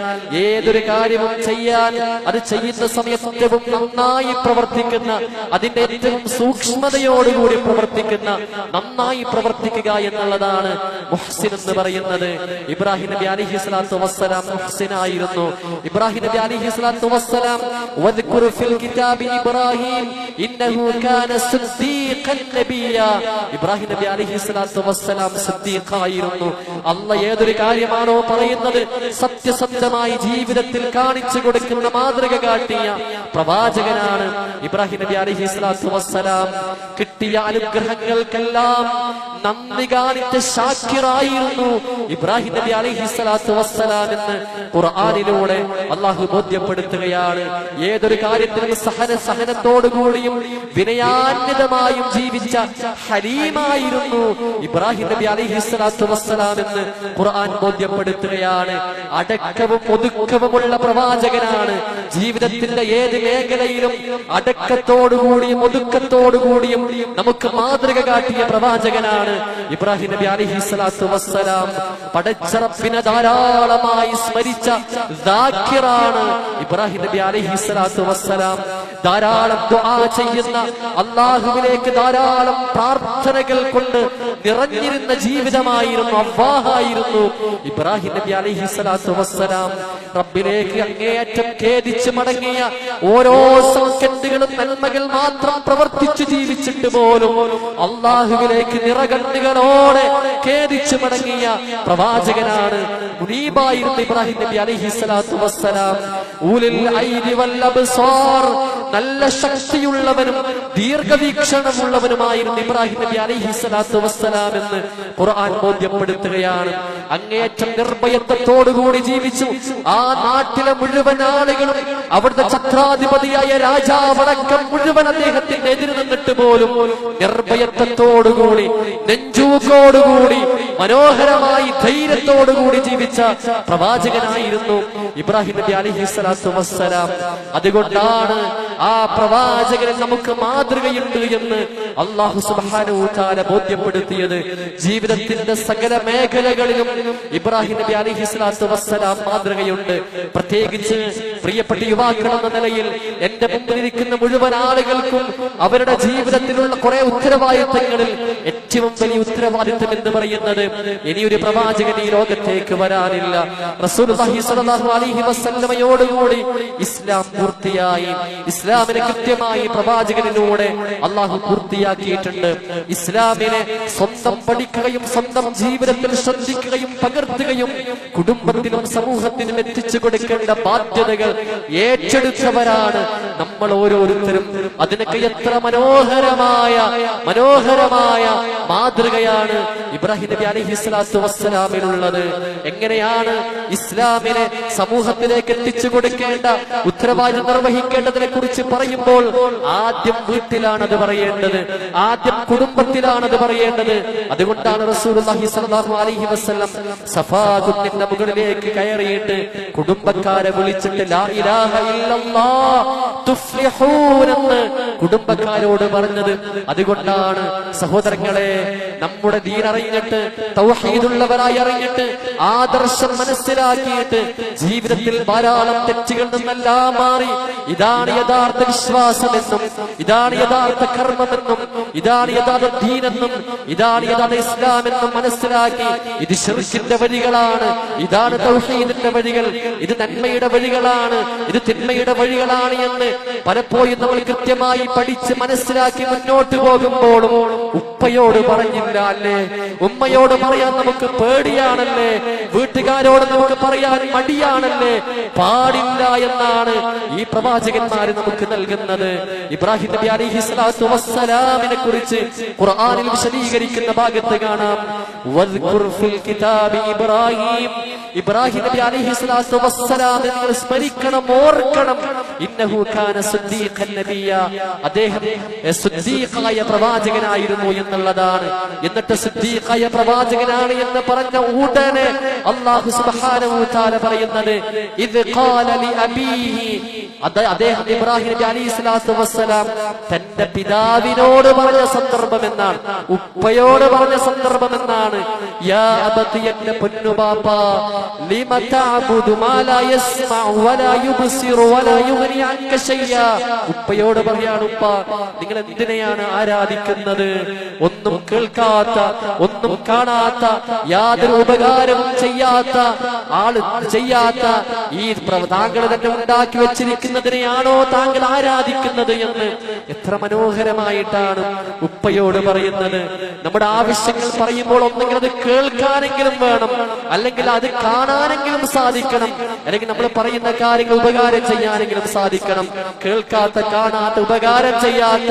ഏതൊരു കാര്യവും ചെയ്യാൻ അത് ചെയ്യുന്ന സമയത്ത് ഏറ്റവും നന്നായി പ്രവർത്തിക്കുന്ന, അതിന്റെ ഏറ്റവും സൂക്ഷ്മതയോടുകൂടി പ്രവർത്തിക്കുന്ന, നന്നായി പ്രവർത്തിക്കുക എന്നുള്ളതാണ് മുഹ്സിൻ എന്ന് പറയുന്നത്. ഇബ്രാഹിം നബി അലൈഹിസ്സലാത്തു വസ്സലാം മുഹ്സിനായിരുന്നു. ഇബ്രാഹിം നബി അലൈഹിസ്സലാത്തു വസ്സലാം വദ്കുർ ഫിൽ കിതാബി ഇബ്രാഹിം ഇന്നഹു കാന സിദ്ദീഖൻ നബിയ, ഇബ്രാഹിം നബി അലൈഹിസ്സലാത്തു വസ്സലാം സിദ്ദീഖായിരുന്നു. അല്ലാഹ് ഏതൊരു കാര്യമാണോ പറയുന്നത് സത്യസന്ധമായി ജീവിതത്തിൽ കാണിച്ചു കൊടുക്കുന്ന, മാതൃക കാട്ടിയ പ്രവാചകനാണ് ഇബ്രാഹിം നബി അലൈഹിസ്സലാത്തു വസ്സലാം. കിട്ടിയ അനുഗ്രഹങ്ങൾക്കെല്ലാം നന്ദി കാണിച്ച ശാക്കിറായിരുന്നു ഇബ്രാഹിം നബി അലൈഹിസ്സലാത്തു വസ്സലാം എന്ന് ഖുർആനിലൂടെ അല്ലാഹു ബോധ്യപ്പെടുത്തുകയാണ്. ഏതൊരു കാര്യത്തിലും സഹനത്തോടുകൂടിയും വിനയാന്വിതമായും ജീവിച്ച ഹലീമായിരുന്നു ഇബ്രാഹിം നബി അലൈഹിസ്സലാത്തു വസ്സലാം എന്ന് ഖുർആൻ ബോധ്യപ്പെടുത്തുകയാണ്. അടക്കവും ഒതുക്കവുമുള്ള പ്രവാചകനാണ്. ജീവിതത്തിന്റെ ഏത് മേഖലയിലും അടക്കത്തോടുകൂടിയും ഒതുക്കത്തോടുകൂടിയും നമുക്ക് മാതൃക കാട്ടിയ പ്രവാചകനാണ് ഇബ്രാഹിം നബി അലൈഹിസ്സലാത്തു വസ്സലാം. പടച്ച റബ്ബിനെ ധാരാളമായി സ്മരിച്ച ദാക്കിറാണ് ഇബ്രാഹിം നബി അലൈഹിസ്സലാത്തു വസ്സലാം. ധാരാളം ദുആ ചെയ്യുന്ന, അല്ലാഹുവിലേക്ക് ധാരാളം പ്രാർത്ഥനകൾ കൊണ്ട് നിറഞ്ഞിരുന്ന ജീവിതമായിരുന്നു, അല്ലാഹായിരുന്നു ഇബ്രാഹിം നബി അലൈഹിസ്സലാത്തു വസ്സലാം. റബ്ബിലേക്ക് അങ്ങേയറ്റം ഖേദിച്ച് മടങ്ങിയ, ഓരോ സെക്കൻഡുകളും നന്മകൾ മാത്രം പ്രവർത്തിച്ചു ജീവിച്ചിട്ട് പോലും അല്ലാഹുവിലേക്ക് നിറകണ്ണുകളോടെ ഖേദിച്ച് മടങ്ങിയ പ്രവാചകനാണ്, മുനീബായിരുന്നു ഇബ്രാഹിം നബി അലൈഹിസ്സലാത്തു വസ്സലാം. ഉലുൽ ഐനി വൽ അബ്സാർ, നല്ല ശക്തിയുള്ളവനും ദീർഘവീക്ഷണമുള്ളവനുമായിരുന്നു ഇബ്രാഹിം നബി അലൈഹിസ്സലാത്തു വസ്സലാം എന്ന് ഖുർആൻ ബോധ്യപ്പെടുത്തുകയാണ്. അങ്ങേയറ്റം നിർഭയത്വത്തോടുകൂടി ജീവിച്ചു. ആ നാട്ടിലെ മുഴുവൻ ആളുകളും, അവിടുത്തെ ചക്രാധിപതിയായ രാജാവടക്കം മുഴുവൻ അദ്ദേഹത്തിന്റെ എതിര് നിന്നിട്ട് പോലും നിർഭയത്വത്തോടുകൂടി, നെഞ്ചൂക്കോടുകൂടി മനോഹരമായി ധൈര്യത്തോടുകൂടി ജീവിച്ച പ്രവാചകനായിരുന്നു ഇബ്രാഹിം നബി അലൈഹിസ്സലാത്തു വസ്സലാം. അതുകൊണ്ടാണ് ആ പ്രവാചകന് നമുക്ക് മാതൃകയുണ്ട് എന്ന് അല്ലാഹു സുബ്ഹാനഹു വ തആല ബോധ്യപ്പെടുത്തിയത്. ജീവിതത്തിന്റെ സകല മേഖലകളിലും ഇബ്രാഹിം നബി അലൈഹിസ്സലാത്തു വസ്സലാം മാതൃകയുണ്ട്. പ്രത്യേകിച്ച് പ്രിയപ്പെട്ട യുവാക്കൾ എന്ന നിലയിൽ എന്റെ മുമ്പിലിരിക്കുന്ന മുഴുവൻ ആളുകൾക്കും അവരുടെ ജീവിതത്തിലുള്ള കുറെ ഉത്തരവാദിത്തങ്ങളിൽ ഏറ്റവും വലിയ ഉത്തരവാദിത്തം എന്ന് പറയുന്നത് ഇനിയൊരു പ്രവാചകൻ ഈ ലോകത്തേക്ക് വരാനില്ല. റസൂലുള്ളാഹി സ്വല്ലല്ലാഹു അലൈഹി വസല്ലമയോടുകൂടി ഇസ്ലാം പൂർത്തിയായി. ഇസ്ലാമിനെ കൃത്യമായി പ്രവാചകനിലൂടെ അള്ളാഹു പൂർത്തിയാക്കിയിട്ടുണ്ട്. ഇസ്ലാമിനെ സ്വന്തം പഠിക്കുകയും സ്വന്തം ജീവിതത്തിൽ ശ്രദ്ധിക്കുകയും പകർത്തുകയും കുടുംബത്തിനും സമൂഹത്തിനും എത്തിച്ചു കൊടുക്കേണ്ട ബാധ്യതകൾ ഏറ്റെടുത്തവരാണ് നമ്മൾ ഓരോരുത്തരും. അതിനൊക്കെ എത്ര മനോഹരമായ മാതൃകയാണ് ഇബ്രാഹിം നബി അലൈഹിസ്സലാത്തു വസ്സലാമിനുള്ളത്. എങ്ങനെയാണ് ഇസ്ലാമിനെ സമൂഹത്തിലേക്ക് എത്തിച്ചു കൊടുക്കേണ്ട ഉത്തരവാദിത്വം നിർവഹിക്കേണ്ടതിനെ കുറിച്ച് പറയുമ്പോൾ ആദ്യം വീട്ടിലാണത് പറയേണ്ടത്, ആദ്യം കുടുംബത്തിലാണത് പറയേണ്ടത്. അതുകൊണ്ടാണ് റസൂലുള്ളാഹി സ്വല്ലല്ലാഹു അലൈഹി വസല്ലം സഫാ കുന്നിന്റെ മുകളിലേക്ക് കയറിയിട്ട് കുടുംബക്കാരെ വിളിച്ചിട്ട് ലാ ഇലാഹ ഇല്ലല്ലാഹ് തുഫ്ലിഹൂൻ എന്ന് കുടുംബക്കാരോട് പറഞ്ഞത്. അതുകൊണ്ടാണ് സഹോദരങ്ങളെ, നമ്മുടെ ദീൻ അറിഞ്ഞിട്ട് തൗഹീദുള്ളവരായി അറിഞ്ഞിട്ട് ആദർശം മനസ്സിലാക്കിയിട്ട് ജീവിതത്തിൽ ധാരാളം തെറ്റുകളിൽ നിന്നെല്ലാം മാറി ഇതാണ് യഥാർത്ഥ വിശ്വാസമെന്നും ഇതാണ് യഥാർത്ഥ കർമ്മമെന്നും ഇതാണ് യഥാർത്ഥ ദീനെന്നും ഇതാണ് യഥാർത്ഥ ഇസ്ലാമെന്നും മനസ്സിലാക്കി ഇത് ശിർക്കിന്റെ വഴികളാണ്, ഇതാണ് തൗഹീദിന്റെ വഴികൾ, ഇത് നന്മയുടെ വഴികളാണ്, ഇത് തിന്മയുടെ വഴികളാണ് എന്ന് പലപ്പോഴും നമ്മൾ കൃത്യമായി പഠിച്ച് മനസ്സിലാക്കി മുന്നോട്ട് പോകുമ്പോഴും ഉപ്പയോട് പറഞ്ഞില്ല അല്ലേ, ഉമ്മയോട് പറയാൻ നമുക്ക് പേടിയാണല്ലേ, വീട്ടുകാരോട് നമുക്ക് പറയാൻ മടിയാണല്ലേ, പാടില്ല എന്നാണ് ഈ പ്രവാചകന്മാര് നമുക്ക് നൽകുന്നത്. ഇബ്രാഹിം നബി അലൈഹിസ്സലാത്തു വസ്സലാമിനെ കുറിച്ച് ഖുർആനിൽ വിശദീകരിക്കുന്ന ഭാഗത്ത് കാണാം, വദ്കുർ ഫിൽ കിതാബി ഇബ്രാഹിം, ഇബ്രാഹിം നബി അലൈഹിസ്സലാത്തു വസ്സലാമിനെ നിങ്ങൾ സ്മരിക്കണം, ഓർക്കണം. ഇന്നഹു കാന സിദ്ദീഖൻ നബിയ, അദ്ദേഹം സിദ്ദീഖായ പ്രവാചകനായിരുന്നു എന്നുള്ളതാണ്. എന്നിട്ട് സിദ്ദീഖായ പ്രവാചകനാണ് എന്ന് പറഞ്ഞ ഉടനെ അല്ലാഹു സുബ്ഹാനഹു വ തആല പറയുന്നത് ഇദ് ഖാല ലി അബീഹി, അദ്ദേഹം ഇബ്രാഹിം നബി അലൈഹിസ്സലാത്തു വസ്സലാം തന്റെ പിതാവിനോട് പറഞ്ഞ സന്ദർഭം എന്നാണ്, ഉപ്പയോട് പറഞ്ഞ സന്ദർഭം എന്നാണ്. യാ അബതി, എന്റെ പൊന്നു ബാപ്പ, ലിമ തഅബുദു മാ ലാ യസ്മഉ വലാ യുബ്സിറു വലാ യുഗ്നി അൻക ശൈഅ. ഉപ്പയോട് പറയാണ്, ഉപ്പ നിങ്ങൾ എന്തിനെയാണ് ആരാധിക്കുന്നത്? ഒന്നും കേൾക്കാത്ത, ഒന്നും കാണാത്ത, യാതൊരു ഉപകാരവും ചെയ്യാത്ത ഈ താങ്കൾ തന്നെ ഉണ്ടാക്കി വെച്ചിരിക്കുന്നതിനെയാണോ താങ്കൾ ആരാധിക്കുന്നത് എന്ന് എത്ര മനോഹരമായിട്ടാണ് ഉപ്പയോട് പറയുന്നത്. നമ്മുടെ ആവശ്യങ്ങൾ പറയുമ്പോൾ ഒന്നെങ്കിൽ അത് കേൾക്കാനെങ്കിലും വേണം, അല്ലെങ്കിൽ അത് കാണാനെങ്കിലും സാധിക്കണം, അല്ലെങ്കിൽ നമ്മൾ പറയുന്ന കാര്യങ്ങൾ ഉപകാരം ചെയ്യാനെങ്കിലും സാധിക്കണം. കേൾക്കാത്ത, കാണാത്ത, ഉപകാരം ചെയ്യാത്ത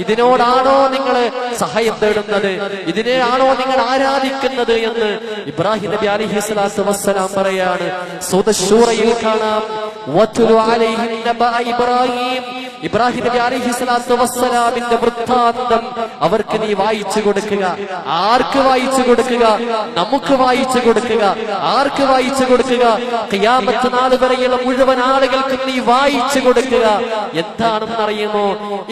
ഇതിനോടാണോ നിങ്ങൾ സഹായം തേടുന്നത്? ഇതിനെയാണോ നിങ്ങൾ ആരാധിക്കുന്നത് എന്ന് ഇബ്രാഹിം നബി അലൈഹിസ്സലാത്തു വസ്സലാം പറയാണ്. സൂറത്തുൽ ശൂറയിൽ കാണാം, വതുലു അലൈഹിം നബഅ ഇബ്രാഹിം, ഇബ്രാഹിം നബി അലൈഹിസ്സലാത്തു വസ്സലാമിന്റെ വൃത്താന്തം അവർക്ക് നീ വായിച്ചു കൊടുക്കുക. ആർക്ക് വായിച്ചു കൊടുക്കുക? നമുക്ക് വായിച്ചു കൊടുക്കുക. ആർക്ക് വായിച്ചു കൊടുക്കുക? ഖിയാമത്ത് നാൾ വരെയുള്ള മുഴുവൻ ആളുകൾക്കും നീ വായിച്ചു കൊടുക്കുക. എന്താണെന്ന് അറിയുമോ?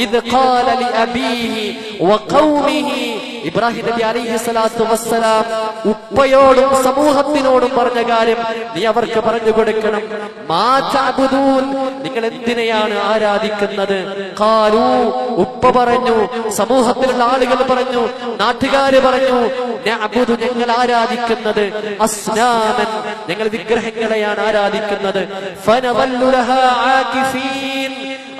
ഇത് ഖാല ലി അബീഹി വ ഖൗമിഹി, ഇബ്രാഹിം നബി അലൈഹിസ്സലാത്തു വസ്സലാം ഉപ്പയോടും സമൂഹത്തിനോടും പറഞ്ഞ കാര്യം നീ അവർക്ക് പറഞ്ഞു കൊടുക്കണം. മാ തഅബുദൂൻ, നിങ്ങൾ എന്തിനെയാണ് ആരാധിക്കുന്നത്? ഖാലൂ, ഉപ്പ പറഞ്ഞു, സമൂഹത്തിലുള്ള ആളുകൾ പറഞ്ഞു, നാട്ടുകാര് പറഞ്ഞു, നഅബുദു, ഞങ്ങൾ ആരാധിക്കുന്നത് അസ്നാമൻ, ഞങ്ങൾ വിഗ്രഹങ്ങളെയാണ് ആരാധിക്കുന്നത്. ഫനവല്ലു ലഹാ ആകിഫീൻ,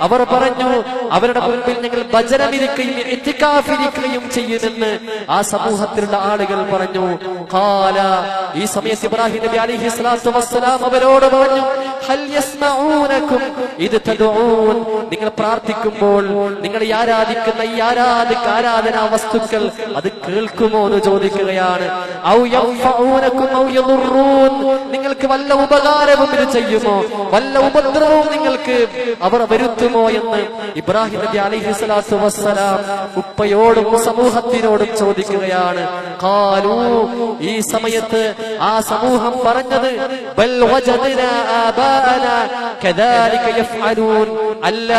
അവർ പറഞ്ഞു അവരുടെ മുൻപിൽ ഞങ്ങൾ ഭജനമിരിക്കുകയും ഇത്തികാഫിരിക്കുകയും ചെയ്യുമെന്ന് ആ സമൂഹത്തിലുള്ള ആളുകൾ പറഞ്ഞു. ഖാല, ഈ സമയത്ത് ഇബ്രാഹിം നബി അലൈഹിസ്സലാത്തു വസ്സലാം അവരോട് പറഞ്ഞു, ഹൽ യസ്മഊനകും ഇദ് തദഊൻ, നിങ്ങൾ പ്രാർത്ഥിക്കുമ്പോൾ നിങ്ങൾ ഈ ആരാധിക്കുന്ന ഈ ആരാധനാ വസ്തുക്കൾ അത് കേൾക്കുമോ എന്ന് ചോദിക്കുകയാണ്. ഔ യൻഫഊനകും ഔ യദുറൂൻ, നിങ്ങൾക്ക് വല്ല ഉപകാരവും ഇത് ചെയ്യുമോ, വല്ല ഉപദ്രവവും നിങ്ങൾക്ക് അവർ വരുത്തുമോ വരുത്തുമോ എന്ന് ഇബ്രാഹിം നബി അലൈഹിസ്സലാത്തു വസ്സലാം ഉപ്പയോടും സമൂഹത്തിനോടും ചോദിക്കുകയാണ്. ഖാലൂ, ഈ സമയത്ത് ആ സമൂഹം പറഞ്ഞത് ബൽ വജദ്നാ ആബാഅനാ കദാലിക യഫ്അലൂൻ, അല്ല,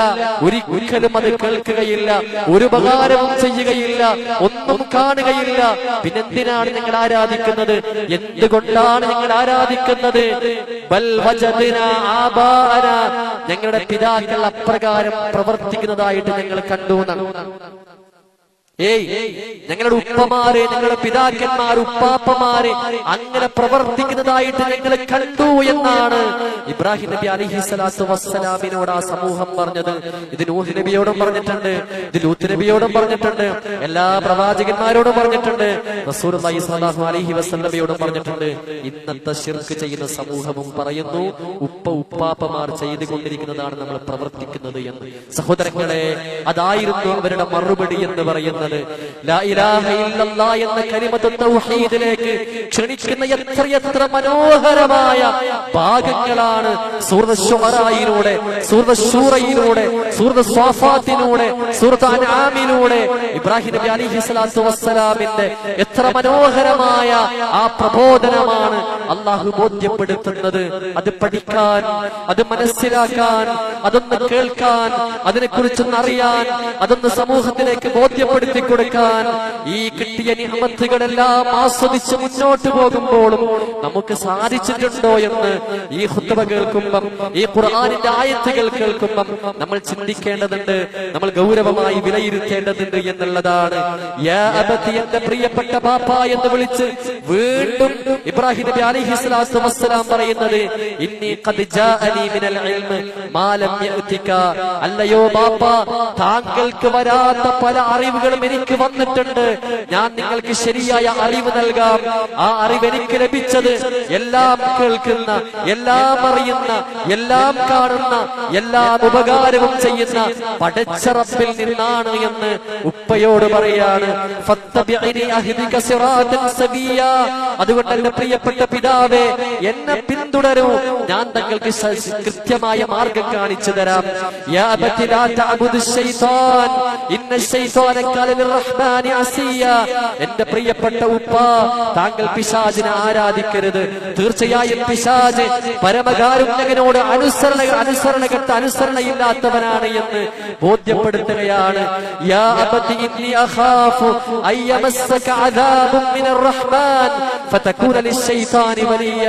ഒരിക്കലും അത് കേൾക്കുകയില്ല, ഒരു ഉപകാരവും ചെയ്യുകയില്ല, ഒന്നും കാണുകയില്ല. പിന്നെന്തിനാണ് നിങ്ങൾ ആരാധിക്കുന്നത്? എന്തുകൊണ്ടാണ് നിങ്ങൾ ആരാധിക്കുന്നത്? ബൽ വജദ്നാ ആബാഅനാ, ഞങ്ങളുടെ പിതാക്കൾ അപ്രകാരം പ്രവർത്തിക്കുന്നതായിട്ട് ഞങ്ങൾ കണ്ടു എന്നാണ്. ഞങ്ങളുടെ ഉപ്പമാരെ, ഞങ്ങളുടെ പിതാക്കന്മാർ, ഉപ്പാപ്പമാരെ അങ്ങനെ പ്രവർത്തിക്കുന്നതായിട്ട് ഞങ്ങൾ കണ്ടു എന്നാണ് ഇബ്രാഹിം നബി അലൈഹിസ്സലാത്തു വസ്സലാമിനോട് ആ സമൂഹം പറഞ്ഞത്. ഇത് നൂഹ് നബിയോടും പറഞ്ഞിട്ടുണ്ട്, ഇത് ലൂത്ത് നബിയോടും പറഞ്ഞിട്ടുണ്ട്, എല്ലാ പ്രവാചകന്മാരോടും പറഞ്ഞിട്ടുണ്ട്, റസൂലുള്ളാഹി സ്വല്ലല്ലാഹു അലൈഹി വസല്ലമയോടും പറഞ്ഞിട്ടുണ്ട്. ഇന്നത്തെ ശിർക്ക് ചെയ്യുന്ന സമൂഹവും പറയുന്നു ഉപ്പാപ്പമാർ ചെയ്തുകൊണ്ടിരിക്കുന്നതാണ് നമ്മൾ പ്രവർത്തിക്കുന്നത് എന്ന്. സഹോദരങ്ങളെ, അതായിരുന്നു അവരുടെ മറുപടി എന്ന് പറയുന്നത്. ലാ ഇലാഹ ഇല്ലല്ലാഹ് എന്ന കലിമത്ത് തൗഹീദിലേക്ക് ക്ഷണിക്കുന്ന എത്രയെത്ര മനോഹരമായ ഭാഗങ്ങളാണ് സൂറത്ത് ശുഅറയിലൂടെ, സൂറത്ത് ശൂറയിലൂടെ, സൂറത്ത് സ്വാഫാത്തിലൂടെ, സൂറത്ത് അൻആമിലൂടെ ഇബ്രാഹിം നബി അലൈഹിസ്സലാത്തു വസ്സലാമിന്റെ എത്ര മനോഹരമായ ആ പ്രബോധനമാണ് അല്ലാഹു ബോധ്യപ്പെടുത്തുന്നത്. അത് പഠിക്കാൻ, അത് മനസ്സിലാക്കാൻ, അതൊന്ന് കേൾക്കാൻ, അതിനെക്കുറിച്ചൊന്ന് അറിയാൻ, അതൊന്ന് സമൂഹത്തിലേക്ക് ബോധ്യപ്പെടുത്തി കൊടുക്കാൻ, ഈ കിട്ടിയ നിഅമത്തുകളെല്ലാം ആസ്വദിച്ച് മുന്നോട്ട് പോകുമ്പോഴും നമുക്ക് സാധിച്ചിട്ടുണ്ടോ എന്ന് ഈ ഖുത്ബ കേൾക്കുമ്പം, ഈ ഖുർആനിന്റെ ആയത്തുകൾ കേൾക്കുമ്പം നമ്മൾ ചിന്തിക്കേണ്ടതുണ്ട്, നമ്മൾ ഗൗരവമായി വിലയിരുത്തേണ്ടതുണ്ട് എന്നുള്ളതാണ്. യാ അബതി, എന്റെ പ്രിയപ്പെട്ട ബാപ്പ എന്ന് വിളിച്ച് വീണ്ടും ഇബ്രാഹിം നബി അലൈഹിസ്സലാത്തു വസ്സലാം പറയുന്നത് ഇന്നി ഖദ് ജാഅനി മിനൽ ഇൽമി മാ ലം യഅതിക, അല്ലയോ ബാപ്പ, താങ്കൾക്ക് വരാത്ത പല അറിവുകളും എനിക്ക് വന്നിട്ടുണ്ട്, ഞാൻ നിങ്ങൾക്ക് ശരിയായ അറിവ് നൽകാം. ആ അറിവ് എനിക്ക് ലഭിച്ചത് എല്ലാം കേൾക്കുന്ന, എല്ലാം അറിയുന്ന, എല്ലാം കാണുന്ന, എല്ലാം ഉപകാരവും ചെയ്യുന്ന പടച്ച റബ്ബിൽ നിന്നാണ് എന്ന് ഉപ്പയോട് പറയാണ്. ഫത്തബിഇനി അഹ്ദിക സിറാതൻ സവിയ, അതുകൊണ്ട് എന്റെ പ്രിയപ്പെട്ട പിതാവേ, എന്നെ പിന്തുടരൂ, ഞാൻ താങ്കൾക്ക് കൃത്യമായ മാർഗം കാണിച്ചു തരാം. യാ അബതി ലാ തഅബുദു ശൈത്താൻ ഇന്ന ശൈത്താന കാന ലിർറഹ്മാനി അസിയ, എന്റെ പ്രിയപ്പെട്ട ഉപ്പ, താങ്കൾ പിശാചിനെ ആരാധിക്കരുത്, തീർച്ചയായും പിശാച് പരമകാരുണ്യകനോട് അനുസരണയില്ലാത്തവനാണ് എന്ന് ബോധ്യപ്പെടുത്തുകയാണ്. യാ അബതി ഇന്നി അഖാഫു അയ്യമസ്സക അദാബും മിനർ റഹ്മാൻ ഫതകൂന ലിശ്ശൈത്താനി വലിയ,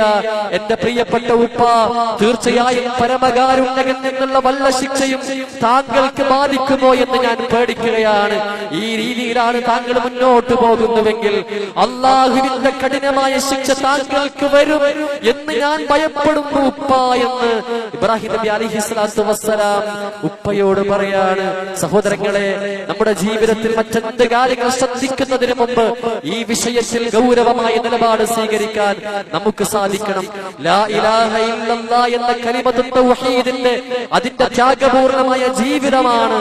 എന്റെ പ്രിയപ്പെട്ട ഉപ്പ, തീർച്ചയായും പരമകാരുണ്യകൻ നിന്നുള്ള വല്ല ശിക്ഷയും താങ്കൾക്ക് ബാധിക്കുമോ എന്ന് ഞാൻ പേടിക്കുകയാണ്. ഈ രീതിയിലാണ് താങ്കൾ മുന്നോട്ട് പോകുന്നുവെങ്കിൽ അള്ളാഹുവിന്റെ കഠിനമായ ശിക്ഷ താങ്കൾക്ക് വരും എന്ന് ഞാൻ ഭയപ്പെടുന്നു ഉപ്പ എന്ന് ഇബ്രാഹിം നബി അലൈഹിസ്സലാത്തു വസ്സലാം ഉപ്പയോട് പറയാണ്. സഹോദരങ്ങളെ, നമ്മുടെ ജീവിതത്തിൽ മറ്റെന്ത് കാര്യങ്ങൾ ശ്രദ്ധിക്കുന്നതിന് മുമ്പ് ഈ വിഷയത്തിൽ ഗൗരവമായ നിലപാട് സ്വീകരിക്കാൻ നമുക്ക് സാധിക്കണം. ലാ ഇലാഹ ഇല്ലല്ലാഹ് എന്ന കലിമത്ത് തൗഹീദിന്റെ അതിന്റെ ത്യാഗപൂർണമായ ജീവിതമാണ്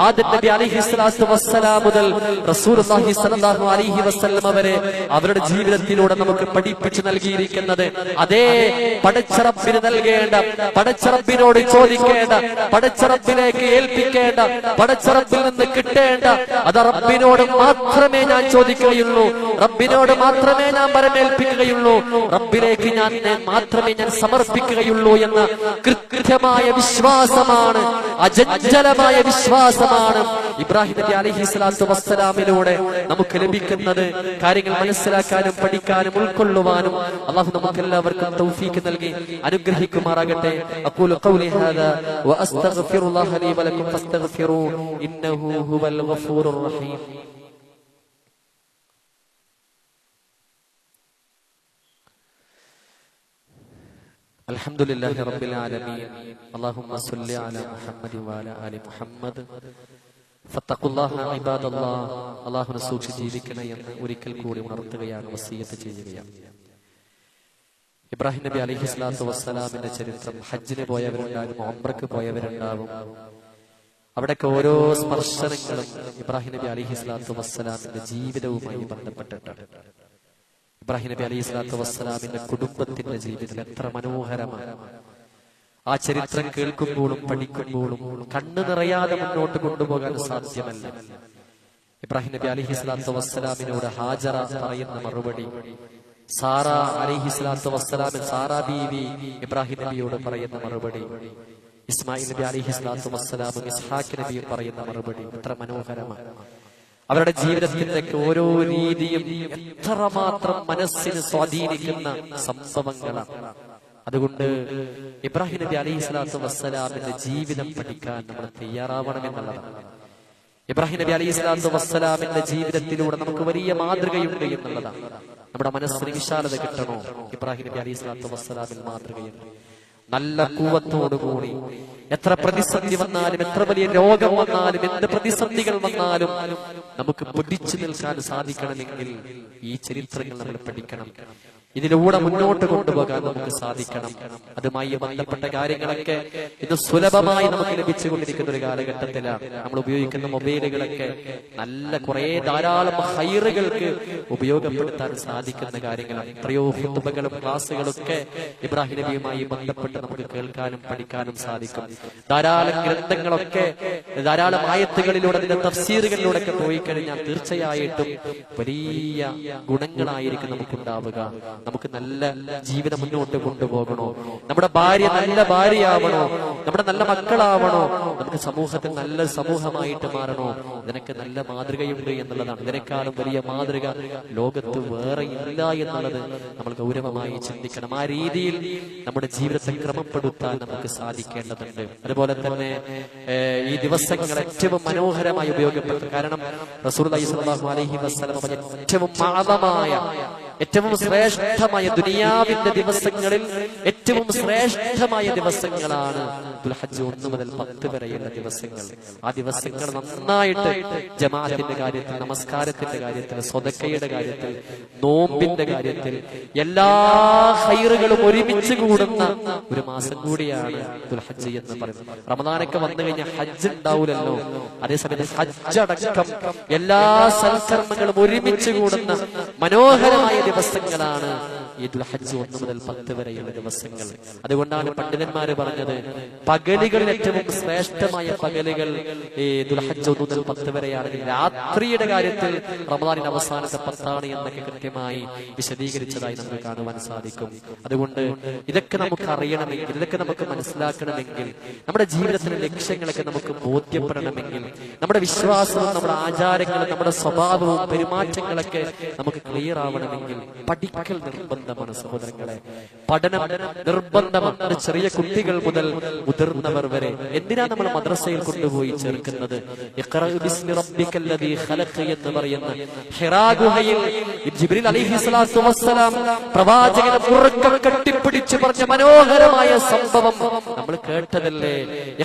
ആദം നബി അലൈഹിസ്സലാത്തു വസ്സലാം മുതൽ റസൂലുള്ളാഹി സ്വല്ലല്ലാഹു അലൈഹി വസല്ലം വരെ അവരുടെ ജീവിതത്തിലൂടെ നമുക്ക് പഠിപ്പിച്ചു നൽകിയിരിക്കുന്നത്. അതേ പടച്ച റബ്ബിന് നൽകേണ്ട, പടച്ച റബ്ബിനോട് ചോദിക്കേണ്ട, പടച്ച റബ്ബിലേക്ക് ഏൽപ്പിക്കേണ്ട, പടച്ച റബ്ബിൽ നിന്ന് കിട്ടേണ്ട, അത് റബ്ബിനോട് മാത്രമേ ഞാൻ ചോദിക്കുകയുള്ളൂ, റബ്ബിനോട് മാത്രമേ ഞാൻ പരമേൽപ്പിക്കുകയുള്ളൂ, റബ്ബിലേക്ക് മാത്രമേ ഞാൻ സമർപ്പിക്കുകയുള്ളൂ എന്ന കൃത്യമായ വിശ്വാസമാണ്, അചഞ്ചലമായ വിശ്വാസമാണ് ഇബ്രാഹിം നബി അലൈഹിസ്സലാത്തു വസ്സലാമിലൂടെ നമുക്ക് ലഭിക്കുന്നത്. കാര്യങ്ങൾ മനസ്സിലാക്കാനും പഠിക്കാനും ഉൾക്കൊള്ളുവാനും അല്ലാഹു നമുക്കെല്ലാവർക്കും തൗഫീഖ് നൽകി അനുഗ്രഹിക്കുമാറാകട്ടെ. അഖൂലു ഖൗലി ഹാദാ വഅസ്തഗ്ഫിറുല്ലാഹ ലീ വലക്കും ഫസ്തഗ്ഫിറൂ ഇന്നഹു ഹുവൽ ഗഫൂറുർ റഹീം. അൽഹംദുലില്ലാഹി റബ്ബിൽ ആലമീൻ. അല്ലാഹുമ്മ സ്വല്ലി അലാ മുഹമ്മദി വഅലാ ആലി മുഹമ്മദ്. ഫത്തഖുല്ലാഹ ഇബാദല്ലാഹ്. അല്ലാഹുവിനെ സൂക്ഷിച്ച് ജീവിക്കണേ എന്ന് ഒരിക്കൽ കൂടി ഉണർത്തുകയാണ്, വസിയത്ത് ചെയ്യുകയാണ്. ഇബ്രാഹിം നബി അലൈഹിസ്സലാത്തു വസ്സലാമിന്റെ ചരിത്രം, ഹജ്ജിന് പോയവരുണ്ടാകും, ഉംറക്ക് പോയവരുണ്ടാകും, അവിടേക്ക് ഓരോ സ്പർശനങ്ങളും ഇബ്രാഹിം നബി അലൈഹിസ്സലാത്തു വസ്സലാമിന്റെ ജീവിതവുമായി ബന്ധപ്പെട്ടിട്ടുണ്ട്. ഇബ്രാഹിം നബി അലൈഹിസ്സലാത്തു വസ്സലാമിന്റെ കുടുംബത്തിന്റെ ജീവിതം എത്ര മനോഹരമാണ്. ആ ചരിത്രം കേൾക്കുമ്പോഴും പഠിക്കുമ്പോഴും കണ്ണു നിറയാതെ മുന്നോട്ട് കൊണ്ടുപോകാൻ സാധ്യമല്ല. ഇബ്രാഹിം നബി അലൈഹിസ്സലാത്തു വസ്സലാമിനോട് ഹാജറ പറയുന്ന മറുപടി, സാറ അലൈഹിസ്സലാത്തു വസ്സലാമിൻ സാറാ ബീവി ഇബ്രാഹിം നബിയോട് പറയുന്ന മറുപടി, ഇസ്മായിൽ നബി അലൈഹിസ്സലാത്തു വസ്സലാമും ഇസ്ഹാഖ് നബിയും പറയുന്ന മറുപടി എത്ര മനോഹരമാണ്. അവരുടെ ജീവിതത്തിന്റെ ഓരോ രീതിയും എത്രമാത്രം മനസ്സിന് സ്വാധീനിക്കുന്ന സംഭവങ്ങളാണ്. അതുകൊണ്ട് ഇബ്രാഹിം നബി അലൈഹിസ്സലാത്തു വസ്സലാമിന്റെ ജീവിതം പഠിക്കാൻ നമ്മൾ തയ്യാറാവണമെന്നുള്ളതാണ്. ഇബ്രാഹിം നബി അലൈഹിസ്സലാത്തു വസ്സലാമിന്റെ ജീവിതത്തിലൂടെ നമുക്ക് വലിയ മാതൃകയുണ്ട് എന്നുള്ളതാണ്. നമ്മുടെ മനസ്സിന് വിശാലത കിട്ടണോ? ഇബ്രാഹിം നബി അലൈഹിസ്സലാത്തു വസ്സലാമിൽ മാതൃകയുണ്ട്. നല്ല കൂവത്തോടുകൂടി എത്ര പ്രതിസന്ധി വന്നാലും, എത്ര വലിയ രോഗം വന്നാലും, എന്ത് പ്രതിസന്ധികൾ വന്നാലും നമുക്ക് പിടിച്ചു നിൽക്കാൻ സാധിക്കണമെങ്കിൽ ഈ ചരിത്രങ്ങൾ നമ്മൾ പഠിക്കണം. ഇതിലൂടെ മുന്നോട്ട് കൊണ്ടുപോകാൻ നമുക്ക് സാധിക്കണം. അതുമായി ബന്ധപ്പെട്ട കാര്യങ്ങളൊക്കെ ഇന്ന് സുലഭമായി നമുക്ക് ലഭിച്ചുകൊണ്ടിരിക്കുന്ന ഒരു കാലഘട്ടത്തിലാണ്. നമ്മൾ ഉപയോഗിക്കുന്ന മൊബൈലുകളൊക്കെ നല്ല ധാരാളം ഹൈറുകൾക്ക് ഉപയോഗപ്പെടുത്താൻ സാധിക്കുന്ന കാര്യങ്ങളാണ്. എത്രയോ ഖുതുബകളും ക്ലാസുകളൊക്കെ ഇബ്രാഹിം നബിയുമായി ബന്ധപ്പെട്ട് നമുക്ക് കേൾക്കാനും പഠിക്കാനും സാധിക്കും. ധാരാളം ഗ്രന്ഥങ്ങളൊക്കെ ധാരാളം ആയത്തുകളിലൂടെ, അതിന്റെ തഫ്സീറുകളിലൂടെ ഒക്കെ പോയി കഴിഞ്ഞാൽ തീർച്ചയായിട്ടും വലിയ ഗുണങ്ങളായിരിക്കും നമുക്കുണ്ടാവുക. നമുക്ക് നല്ല ജീവിതം മുന്നോട്ട് കൊണ്ടുപോകണോ? നമ്മുടെ ഭാര്യ നല്ല ഭാര്യയാവണോ? നമ്മുടെ നല്ല മക്കളാവണോ? നമുക്ക് സമൂഹത്തിൽ നല്ല സമൂഹമായിട്ട് മാറണോ? ഇതിനൊക്കെ നല്ല മാതൃകയുണ്ട് എന്നുള്ളതാണ്. ഇതിനേക്കാളും വലിയ മാതൃക ലോകത്ത് വേറെ ഇല്ല എന്നുള്ളത് നമ്മൾ ഗൗരവമായി ചിന്തിക്കണം. ആ രീതിയിൽ നമ്മുടെ ജീവിതത്തെ ക്രമപ്പെടുത്താൻ നമുക്ക് സാധിക്കേണ്ടതുണ്ട്. അതുപോലെ തന്നെ ഈ ദിവസങ്ങൾ ഏറ്റവും മനോഹരമായി ഉപയോഗപ്പെടുത്തും. കാരണം റസൂലുള്ളാഹി സ്വല്ലല്ലാഹു അലൈഹി വസല്ലം ഏറ്റവും ആദമായ, ഏറ്റവും ശ്രേഷ്ഠമായ ദുനിയാവിന്റെ ദിവസങ്ങളിൽ ഏറ്റവും ശ്രേഷ്ഠമായ ദിവസങ്ങളാണ് ദുൽഹജ്ജ് 1 മുതൽ 10 വരെയുള്ള ദിവസങ്ങൾ. ആ ദിവസങ്ങൾ നന്നായിട്ട് ജമാഅത്തിന്റെ കാര്യത്തിൽ, നമസ്കാരത്തിന്റെ കാര്യത്തിൽ, സ്വതക്കയുടെ കാര്യത്തിൽ, നോമ്പിന്റെ കാര്യത്തിൽ എല്ലാ ഖൈറുകളും ഒരുമിച്ച് കൂടുന്ന ഒരു മാസം കൂടിയാണ് ദുൽഹജ്ജ് എന്ന് പറയുന്നത്. റമദാനൊക്കെ വന്നു കഴിഞ്ഞാൽ ഹജ്ജ് ഉണ്ടാവില്ലല്ലോ. അതേസമയത്ത് ഹജ്ജ് അടക്കം എല്ലാ സൽക്കർമ്മങ്ങളും ഒരുമിച്ച് കൂടുന്ന മനോഹരമായ ദിവസങ്ങളാണ് ഈ ദുൽഹജ്ജ് 1 മുതൽ 10 വരെയുള്ള ദിവസങ്ങൾ. അതുകൊണ്ടാണ് പണ്ഡിതന്മാര് പറഞ്ഞത് പകലുകളിൽ ഏറ്റവും ശ്രേഷ്ഠമായ പകലുകൾ ഈ ദുൽഹജ്ജ് 1 മുതൽ 10 വരെയാണെങ്കിൽ രാത്രിയുടെ കാര്യത്തിൽ റമദാനിന്റെ അവസാനത്തെ 10 എന്നൊക്കെ കൃത്യമായി വിശദീകരിച്ചതായി നമുക്ക് കാണുവാൻ സാധിക്കും. അതുകൊണ്ട് ഇതൊക്കെ നമുക്ക് അറിയണമെങ്കിൽ, ഇതൊക്കെ നമുക്ക് മനസ്സിലാക്കണമെങ്കിൽ, നമ്മുടെ ജീവിതത്തിലെ ലക്ഷ്യങ്ങളൊക്കെ നമുക്ക് ബോധ്യപ്പെടണമെങ്കിൽ, നമ്മുടെ വിശ്വാസവും നമ്മുടെ ആചാരങ്ങളും നമ്മുടെ സ്വഭാവവും പെരുമാറ്റങ്ങളൊക്കെ നമുക്ക് ക്ലിയർ ആവണമെങ്കിൽ പഠിക്കൽ നിർബന്ധമാണ് സഹോദരങ്ങളെ. പഠനം നിർബന്ധമാണ്. ചെറിയ കുട്ടികൾ മുതൽ മുതിർന്നവർ വരെ. എന്തിനാ നമ്മൾ മദ്രസയിൽ കൊണ്ടുപോയി ചേർക്കുന്നത്? ഇഖ്റഅ ബിസ്മി റബ്ബിക്കല്ലദീ ഖലഖ് എന്ന് പറയുന്ന ഹിറാ ഗുഹയിൽ ജിബ്രീൽ അലൈഹിസ്സലാത്തു വസ്സലാം പ്രവാചകനെ മുറുക്കം കെട്ടിപ്പിടിച്ച് പറഞ്ഞ മനോഹരമായ സംഭവം നമ്മൾ കേട്ടതല്ലേ?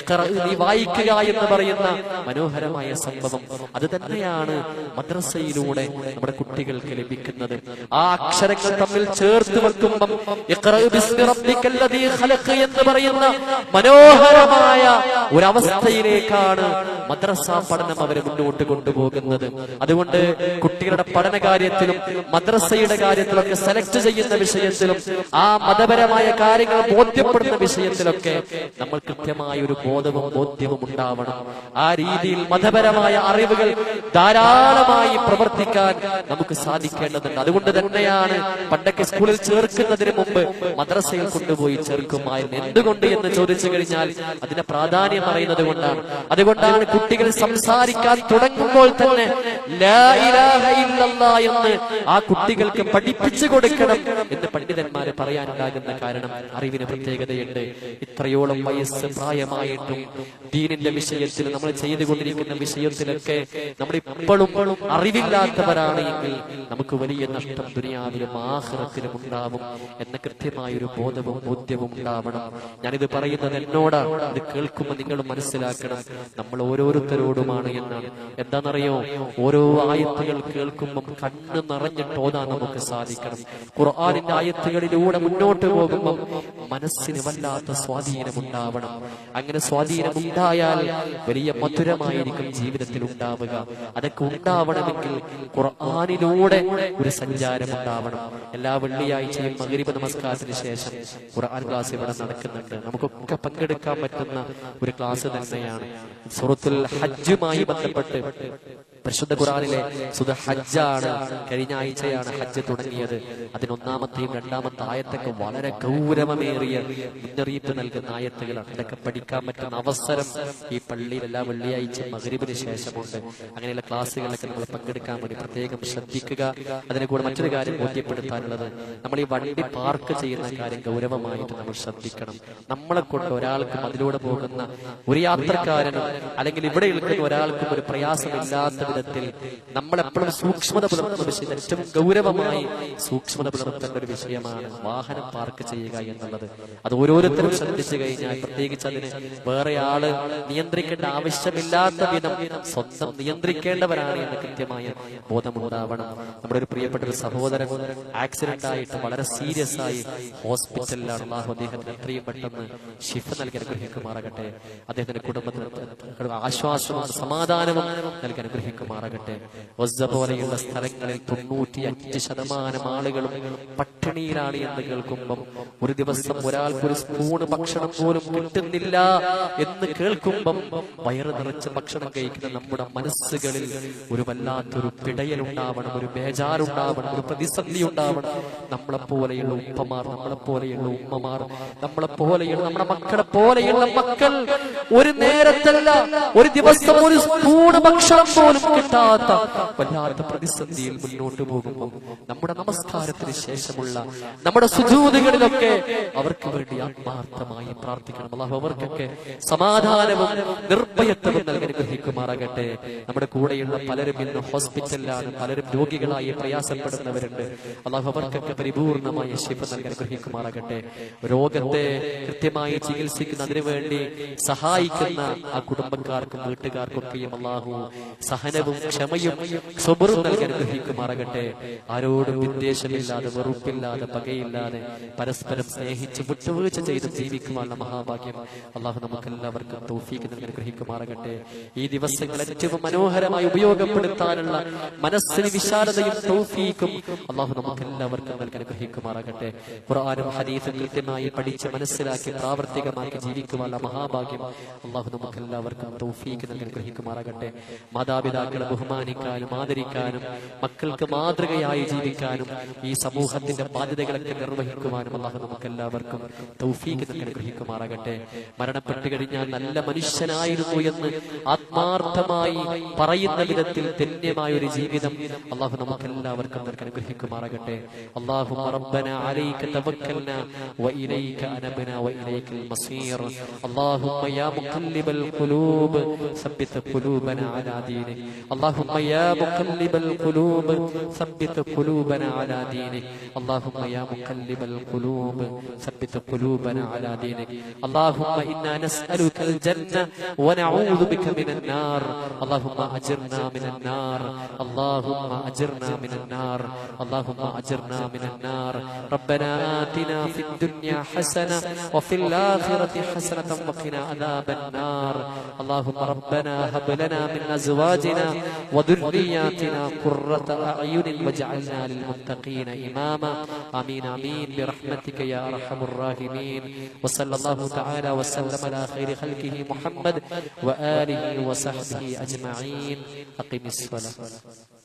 ഇഖ്റഅ, നീ വായിക്കുക എന്ന് പറയുന്ന മനോഹരമായ സംഭവം. അത് തന്നെയാണ് മദ്രസയിലൂടെ നമ്മുടെ കുട്ടികൾക്ക് ലഭിക്കുന്നത്. ആ അക്ഷരങ്ങൾ തമ്മിൽ ചേർത്ത് വെക്കുമ്പം ഇഖ്റഅ ബിസ്മി റബ്ബിക്കല്ലദീ ഖലഖ് എന്ന് പറയുന്ന മനോഹരമായ ഒരവസ്ഥയിലേക്കാണ് മദ്രസ പഠനം അവരെ മുന്നോട്ട് കൊണ്ടുപോകുന്നത്. അതുകൊണ്ട് കുട്ടികളുടെ പഠന കാര്യത്തിലും മദ്രസയുടെ കാര്യത്തിലൊക്കെ സെലക്ട് ചെയ്യുന്ന വിഷയത്തിലും ആ മതപരമായ കാര്യങ്ങൾ ബോധ്യപ്പെടുന്ന വിഷയത്തിലൊക്കെ നമ്മൾ കൃത്യമായ ഒരു ബോധവും ബോധ്യവും ഉണ്ടാവണം. ആ രീതിയിൽ മതപരമായ അറിവുകൾ ധാരാളമായി പ്രവർത്തിക്കാൻ നമുക്ക് സാധിക്കേണ്ടതുണ്ട്. അതുകൊണ്ട് തന്നെയാണ് പണ്ടൊക്കെ സ്കൂളിൽ ചേർക്കുന്നതിന് മുമ്പ് മദ്രസയിൽ കൊണ്ടുപോയി ചേർക്കുമായിരുന്നു. എന്തുകൊണ്ട് എന്ന് ചോദിച്ചു കഴിഞ്ഞാൽ അതിന്റെ പ്രാധാന്യം അറിയുന്നത് കൊണ്ടാണ്. അതുകൊണ്ടാണ് കുട്ടികൾ സംസാരിക്കാൻ തുടങ്ങുമ്പോൾ തന്നെ ലാ ഇലാഹ ഇല്ലല്ലാഹ് എന്ന് ആ കുട്ടികൾക്ക് പഠിപ്പിച്ചു കൊടുക്കണം എന്ന് പണ്ഡിതന്മാര് പറയാനുണ്ടാകുന്ന കാരണം അറിവിന് പ്രത്യേകതയുണ്ട്. ഇത്രയോളം വയസ്സ് പ്രായമായിട്ടും ദീനിന്റെ വിഷയത്തിൽ, നമ്മൾ ചെയ്തുകൊണ്ടിരിക്കുന്ന വിഷയത്തിലൊക്കെ നമ്മൾ ഇപ്പോഴും അറിവില്ലാത്തവരാണ് എങ്കിൽ നമുക്ക് വലിയ നഷ്ടം ദുനിയാവിലും ആഖിറത്തിലും ഉണ്ടാവും എന്ന കൃത്യമായ ഒരു ബോധവും ബോധ്യവും ഉണ്ടാവണം. ഞാനിത് പറയുന്നത് എന്നോടാണ്. ഇത് കേൾക്കുമ്പോൾ നിങ്ങൾ മനസ്സിലാക്കണം, നമ്മൾ ഓരോരുത്തരോടുമാണ് എന്നാണ്. എന്താണെന്നറിയോ? ഓരോ ആയത്തുകൾ കേൾക്കുമ്പോൾ കണ്ണ് നിറഞ്ഞിട്ട് ഓതാൻ നമുക്ക് സാധിക്കണം. ഖുർആനിന്റെ ആയത്തുകളിലൂടെ മുന്നോട്ട് പോകുമ്പോൾ മനസ്സിന് വല്ലാത്ത സ്വാധീനം ഉണ്ടാവണം. അങ്ങനെ സ്വാധീനം ഉണ്ടായാൽ വലിയ മധുരമായിരിക്കും ജീവിതത്തിൽ ഉണ്ടാവുക. അതൊക്കെ ഉണ്ടാവണമെങ്കിൽ ഖുർആനിലൂടെ ഒരു സഞ്ചാരം ഉണ്ടാവണം. എല്ലാ വെള്ളിയാഴ്ചയും മഗ്രിബ് നമസ്കാരത്തിന് ശേഷം ഖുർആൻ ക്ലാസ് ഇവിടെ നടക്കുന്നുണ്ട്. നമുക്കൊക്കെ പങ്കെടുക്കാൻ പറ്റുന്ന ഒരു ക്ലാസ് തന്നെയാണ്. സൂറത്തുൽ ഹജ്ജുമായി ബന്ധപ്പെട്ട് പരിശുദ്ധ ഖുർആനിലെ സൂറ ഹജ്ജാണ്. കഴിഞ്ഞ ആഴ്ചയാണ് ഹജ്ജ് തുടങ്ങിയത്. അതിനൊന്നാമത്തെയും രണ്ടാമത്തെ ആയത്തൊക്കെ വളരെ ഗൗരവമേറിയ മുന്നറിയിപ്പ് നൽകുന്ന ആയത്തുകളാണ്. ഇതൊക്കെ പഠിക്കാൻ പറ്റുന്ന അവസരം ഈ പള്ളിയിൽ എല്ലാ വെള്ളിയാഴ്ചയും മഗ്രിബിന് ശേഷമുണ്ട്. അങ്ങനെയുള്ള ക്ലാസ്സുകളൊക്കെ നമ്മൾ പങ്കെടുക്കാൻ വേണ്ടി പ്രത്യേകം ശ്രദ്ധിക്കുക. അതിനെ കൂടെ മറ്റൊരു കാര്യം ബോധ്യപ്പെടുത്താനുള്ളത്, നമ്മൾ ഈ വണ്ടി പാർക്ക് ചെയ്യുന്ന കാര്യം ഗൗരവമായിട്ട് നമ്മൾ ശ്രദ്ധിക്കണം. നമ്മളെ കൊണ്ട് ഒരാൾക്കും അതിലൂടെ പോകുന്ന ഒരു യാത്രക്കാരനും അല്ലെങ്കിൽ ഇവിടെ നിൽക്കുന്ന ഒരാൾക്കും ഒരു പ്രയാസമില്ലാത്ത വിധത്തിൽ നമ്മളെപ്പോഴും സൂക്ഷ്മത പുലർത്തുന്ന വിഷയം, ഏറ്റവും ഗൗരവമായി സൂക്ഷ്മത പുലർത്തേണ്ട ഒരു വിഷയമാണ് വാഹനം പാർക്ക് ചെയ്യുക എന്നുള്ളത്. അത് ഓരോരുത്തരും ശ്രദ്ധിച്ചു കഴിഞ്ഞാൽ, പ്രത്യേകിച്ച് അതിന് വേറെ ആള് നിയന്ത്രിക്കേണ്ട ആവശ്യമില്ലാത്ത വിധം സ്വന്തം നിയന്ത്രിക്കേണ്ടവരാണ് എന്ന് കൃത്യമായ ബോധമുണ്ടാവണം. നമ്മുടെ ഒരു പ്രിയപ്പെട്ട ഒരു സഹോദരൻ ആക്സിഡന്റ് ആയിട്ട് വളരെ സീരിയസ് ആയി ഹോസ്പിറ്റലിലാണ്. അല്ലാഹു അദ്ദേഹത്തിന് എത്രയും പെട്ടെന്ന് ശിഫ നൽകി അനുഗ്രഹിക്കുമാറാകട്ടെ. അദ്ദേഹത്തിന്റെ കുടുംബത്തിന് ആശ്വാസവും സമാധാനവും നൽകി അനുഗ്രഹിക്കുമാറാകട്ടെ. ഗസ പോലെയുള്ള സ്ഥലങ്ങളിൽ 95% ആളുകളും പട്ടിണിയിലാണ് എന്ന് കേൾക്കുമ്പം, ഒരു ദിവസം ഒരാൾക്ക് ഒരു സ്പൂണ് ഭക്ഷണം പോലും കിട്ടുന്നില്ല എന്ന് കേൾക്കുമ്പം വയറ് നിറച്ച് ഭക്ഷണം കഴിക്കുന്ന നമ്മുടെ മനസ്സുകളിൽ ഒരു വല്ലാത്തൊരു പിടയലുണ്ടാവണം, ഒരു ബേജാറുണ്ടാവണം, ഒരു പ്രതിസന്ധി ഉണ്ടാവണം. നമ്മളെപ്പോലെയുള്ള ഉപ്പമാർ, നമ്മളെപ്പോലെയുള്ള ഉമ്മമാർ, നമ്മളെപ്പോലെയുള്ള നമ്മുടെ മക്കളെ പോലെയുള്ള മക്കൾ ഒരു നേരത്തല്ല ഒരു ദിവസം ഒരു സ്പൂണ് ഭക്ഷണം പോലും കിട്ടാത്ത വല്ലാത്ത പ്രതിസന്ധിയിൽ മുന്നോട്ട് പോകുമ്പോൾ നമ്മുടെ നമസ്കാരത്തിന് ശേഷമുള്ള നമ്മുടെ സുജൂദുകളിലൊക്കെ അവർക്ക് വേണ്ടി ആത്മാർത്ഥമായി പ്രാർത്ഥിക്കണം. അല്ലാഹു അവർക്കൊക്കെ സമാധാനവും നിർഭയത്വവും നൽകി അനുഗ്രഹിക്കുമാറാകട്ടെ. നമ്മുടെ കൂടെയുള്ള പലരും ഇന്ന് ഹോസ്പിറ്റലിലാണ്, പലരും രോഗികളായി പ്രയാസപ്പെടുന്നവരുണ്ട്. അല്ലാഹു അവർക്കൊക്കെ പരിപൂർണമായ ശിഫ നൽകി അനുഗ്രഹിക്കുമാറാകട്ടെ. രോഗത്തെ കൃത്യമായി ചികിത്സിക്കുന്ന, അതിനുവേണ്ടി സഹായിക്കുന്ന ആ കുടുംബക്കാർക്കും വീട്ടുകാർക്കൊക്കെയും അല്ലാഹു സഹനവും ക്ഷമയും സ്വബറും നൽകി അനുഗ്രഹിക്കുമാറാകട്ടെ. ആരോടും വിദ്വേഷമില്ലാതെ, വെറുപ്പില്ലാതെ, പകയില്ലാതെ പരസ്പരം സ്നേഹിച്ച് വിട്ടുവീഴ്ച ചെയ്ത് ജീവിക്കുവാനുള്ള മഹാഭാഗ്യം അല്ലാഹു നമുക്കെല്ലാവർക്കും തൗഫീഖ് നൽകി അനുഗ്രഹിക്കുമാറാകട്ടെ. ഈ ദിവസങ്ങൾ ഏറ്റവും മനോഹരമായി ഉപയോഗപ്പെടുത്താനുള്ള മനസ്സിന് വിശാലതയും തൗഫീഖും അല്ലാഹു നമുക്കെല്ലാവർക്കും നൽകി അനുഗ്രഹിക്കുമാറാകട്ടെ. ഖുർആനും ഹദീസും കൃത്യമായി പഠിച്ച് മനസ്സിലാക്കി പ്രാവർത്തികമാക്കി ജീവിക്കുവാനുള്ള മഹാഭാഗ്യം അല്ലാഹു നമുക്കെല്ലാവർക്കും തൗഫീഖ് നൽകി അനുഗ്രഹിക്കുമാറാകട്ടെ. മാതാപിതാക്കളെ ബഹുമാനിക്കാനും ആദരിക്കാനും മക്കൾക്ക് മാതൃകയായി ജീവിക്കാനും ഈ സമൂഹത്തിന്റെ ബാധ്യതകളൊക്കെ നിർവഹിക്കുവാനും അല്ലാഹു നമുക്കെല്ലാവർക്കും തൗഫീഖ് നൽകി അനുഗ്രഹിക്കുമാറാകട്ടെ. മരണപ്പെട്ടു കഴിഞ്ഞാൽ നല്ല മനുഷ്യനായിരുന്നു എന്ന് ആത്മാർത്ഥമായി പറയുന്ന വിധത്തിൽ ധന്യമായ ഒരു ജീവിതം അല്ലാഹു നമുക്കെല്ലാവർക്കും നൽകി അനുഗ്രഹിക്കുമാറാകട്ടെ. അല്ലാഹുമ്മ റബ്ബനാ അലൈക തവക്കൽനാ വഇലൈക അനബ്നാ വഇലൈകൽ മസീർ. അല്ലാഹുമ്മ യാ മുഖല്ലിബൽ ഖുലൂബ് സബ്ബിത് ഖുലൂബനാ അലാ ദീനിക്. അല്ലാഹുമ്മ യാ മുഖല്ലിബൽ ഖുലൂബ് സബ്ബിത് ഖുലൂബനാ അലാ ദീനിക്. അല്ലാഹുമ്മ യാ മുഖല്ലിബൽ ഖുലൂബ് സബ്ബിത് ഖുലൂബനാ അലാ ദീനിക്. അല്ലാഹുമ്മ ഇന്നാ നസ്അലുകൽ ജന്ന വനഊദു ബിക മിനൻ നാർ. അല്ലാഹുമ്മ അജിർനാ മിനൻ നാർ. അല്ലാഹുമ്മ അജിർനാ മിനൻ നാർ. അല്ലാഹുമ്മ അജിർനാ മിനൻ നാർ. റബ്ബനാ ആതിനാ ഫിദ് ദുനിയാ ഹസന വഫിൽ ആഖിറതി ഹസനതൻ വഖിനാ അദാബൻ നാർ. അല്ലാഹുമ്മ റബ്ബനാ ഹബ് ലനാ മിൻ അസ്വാജിനാ വദുർരിയാതിനാ ഖുർറത അഅ്യുനിൻ വജഅൽനാ ലിൽമുത്തഖീന ഇമാമാ. ആമീൻ ആമീൻ ബിറഹ്മതിക യാ അർഹമർ റഹീമീൻ. വസല്ലല്ലാഹു തആല വസല്ലമ അലാ ഖൈരി ഖൽഖിഹി മുഹമ്മദ് വആലിഹി വസഹ്ബിഹി അജ്മഈൻ. അഖിമിസ് സ്വലാത്ത്.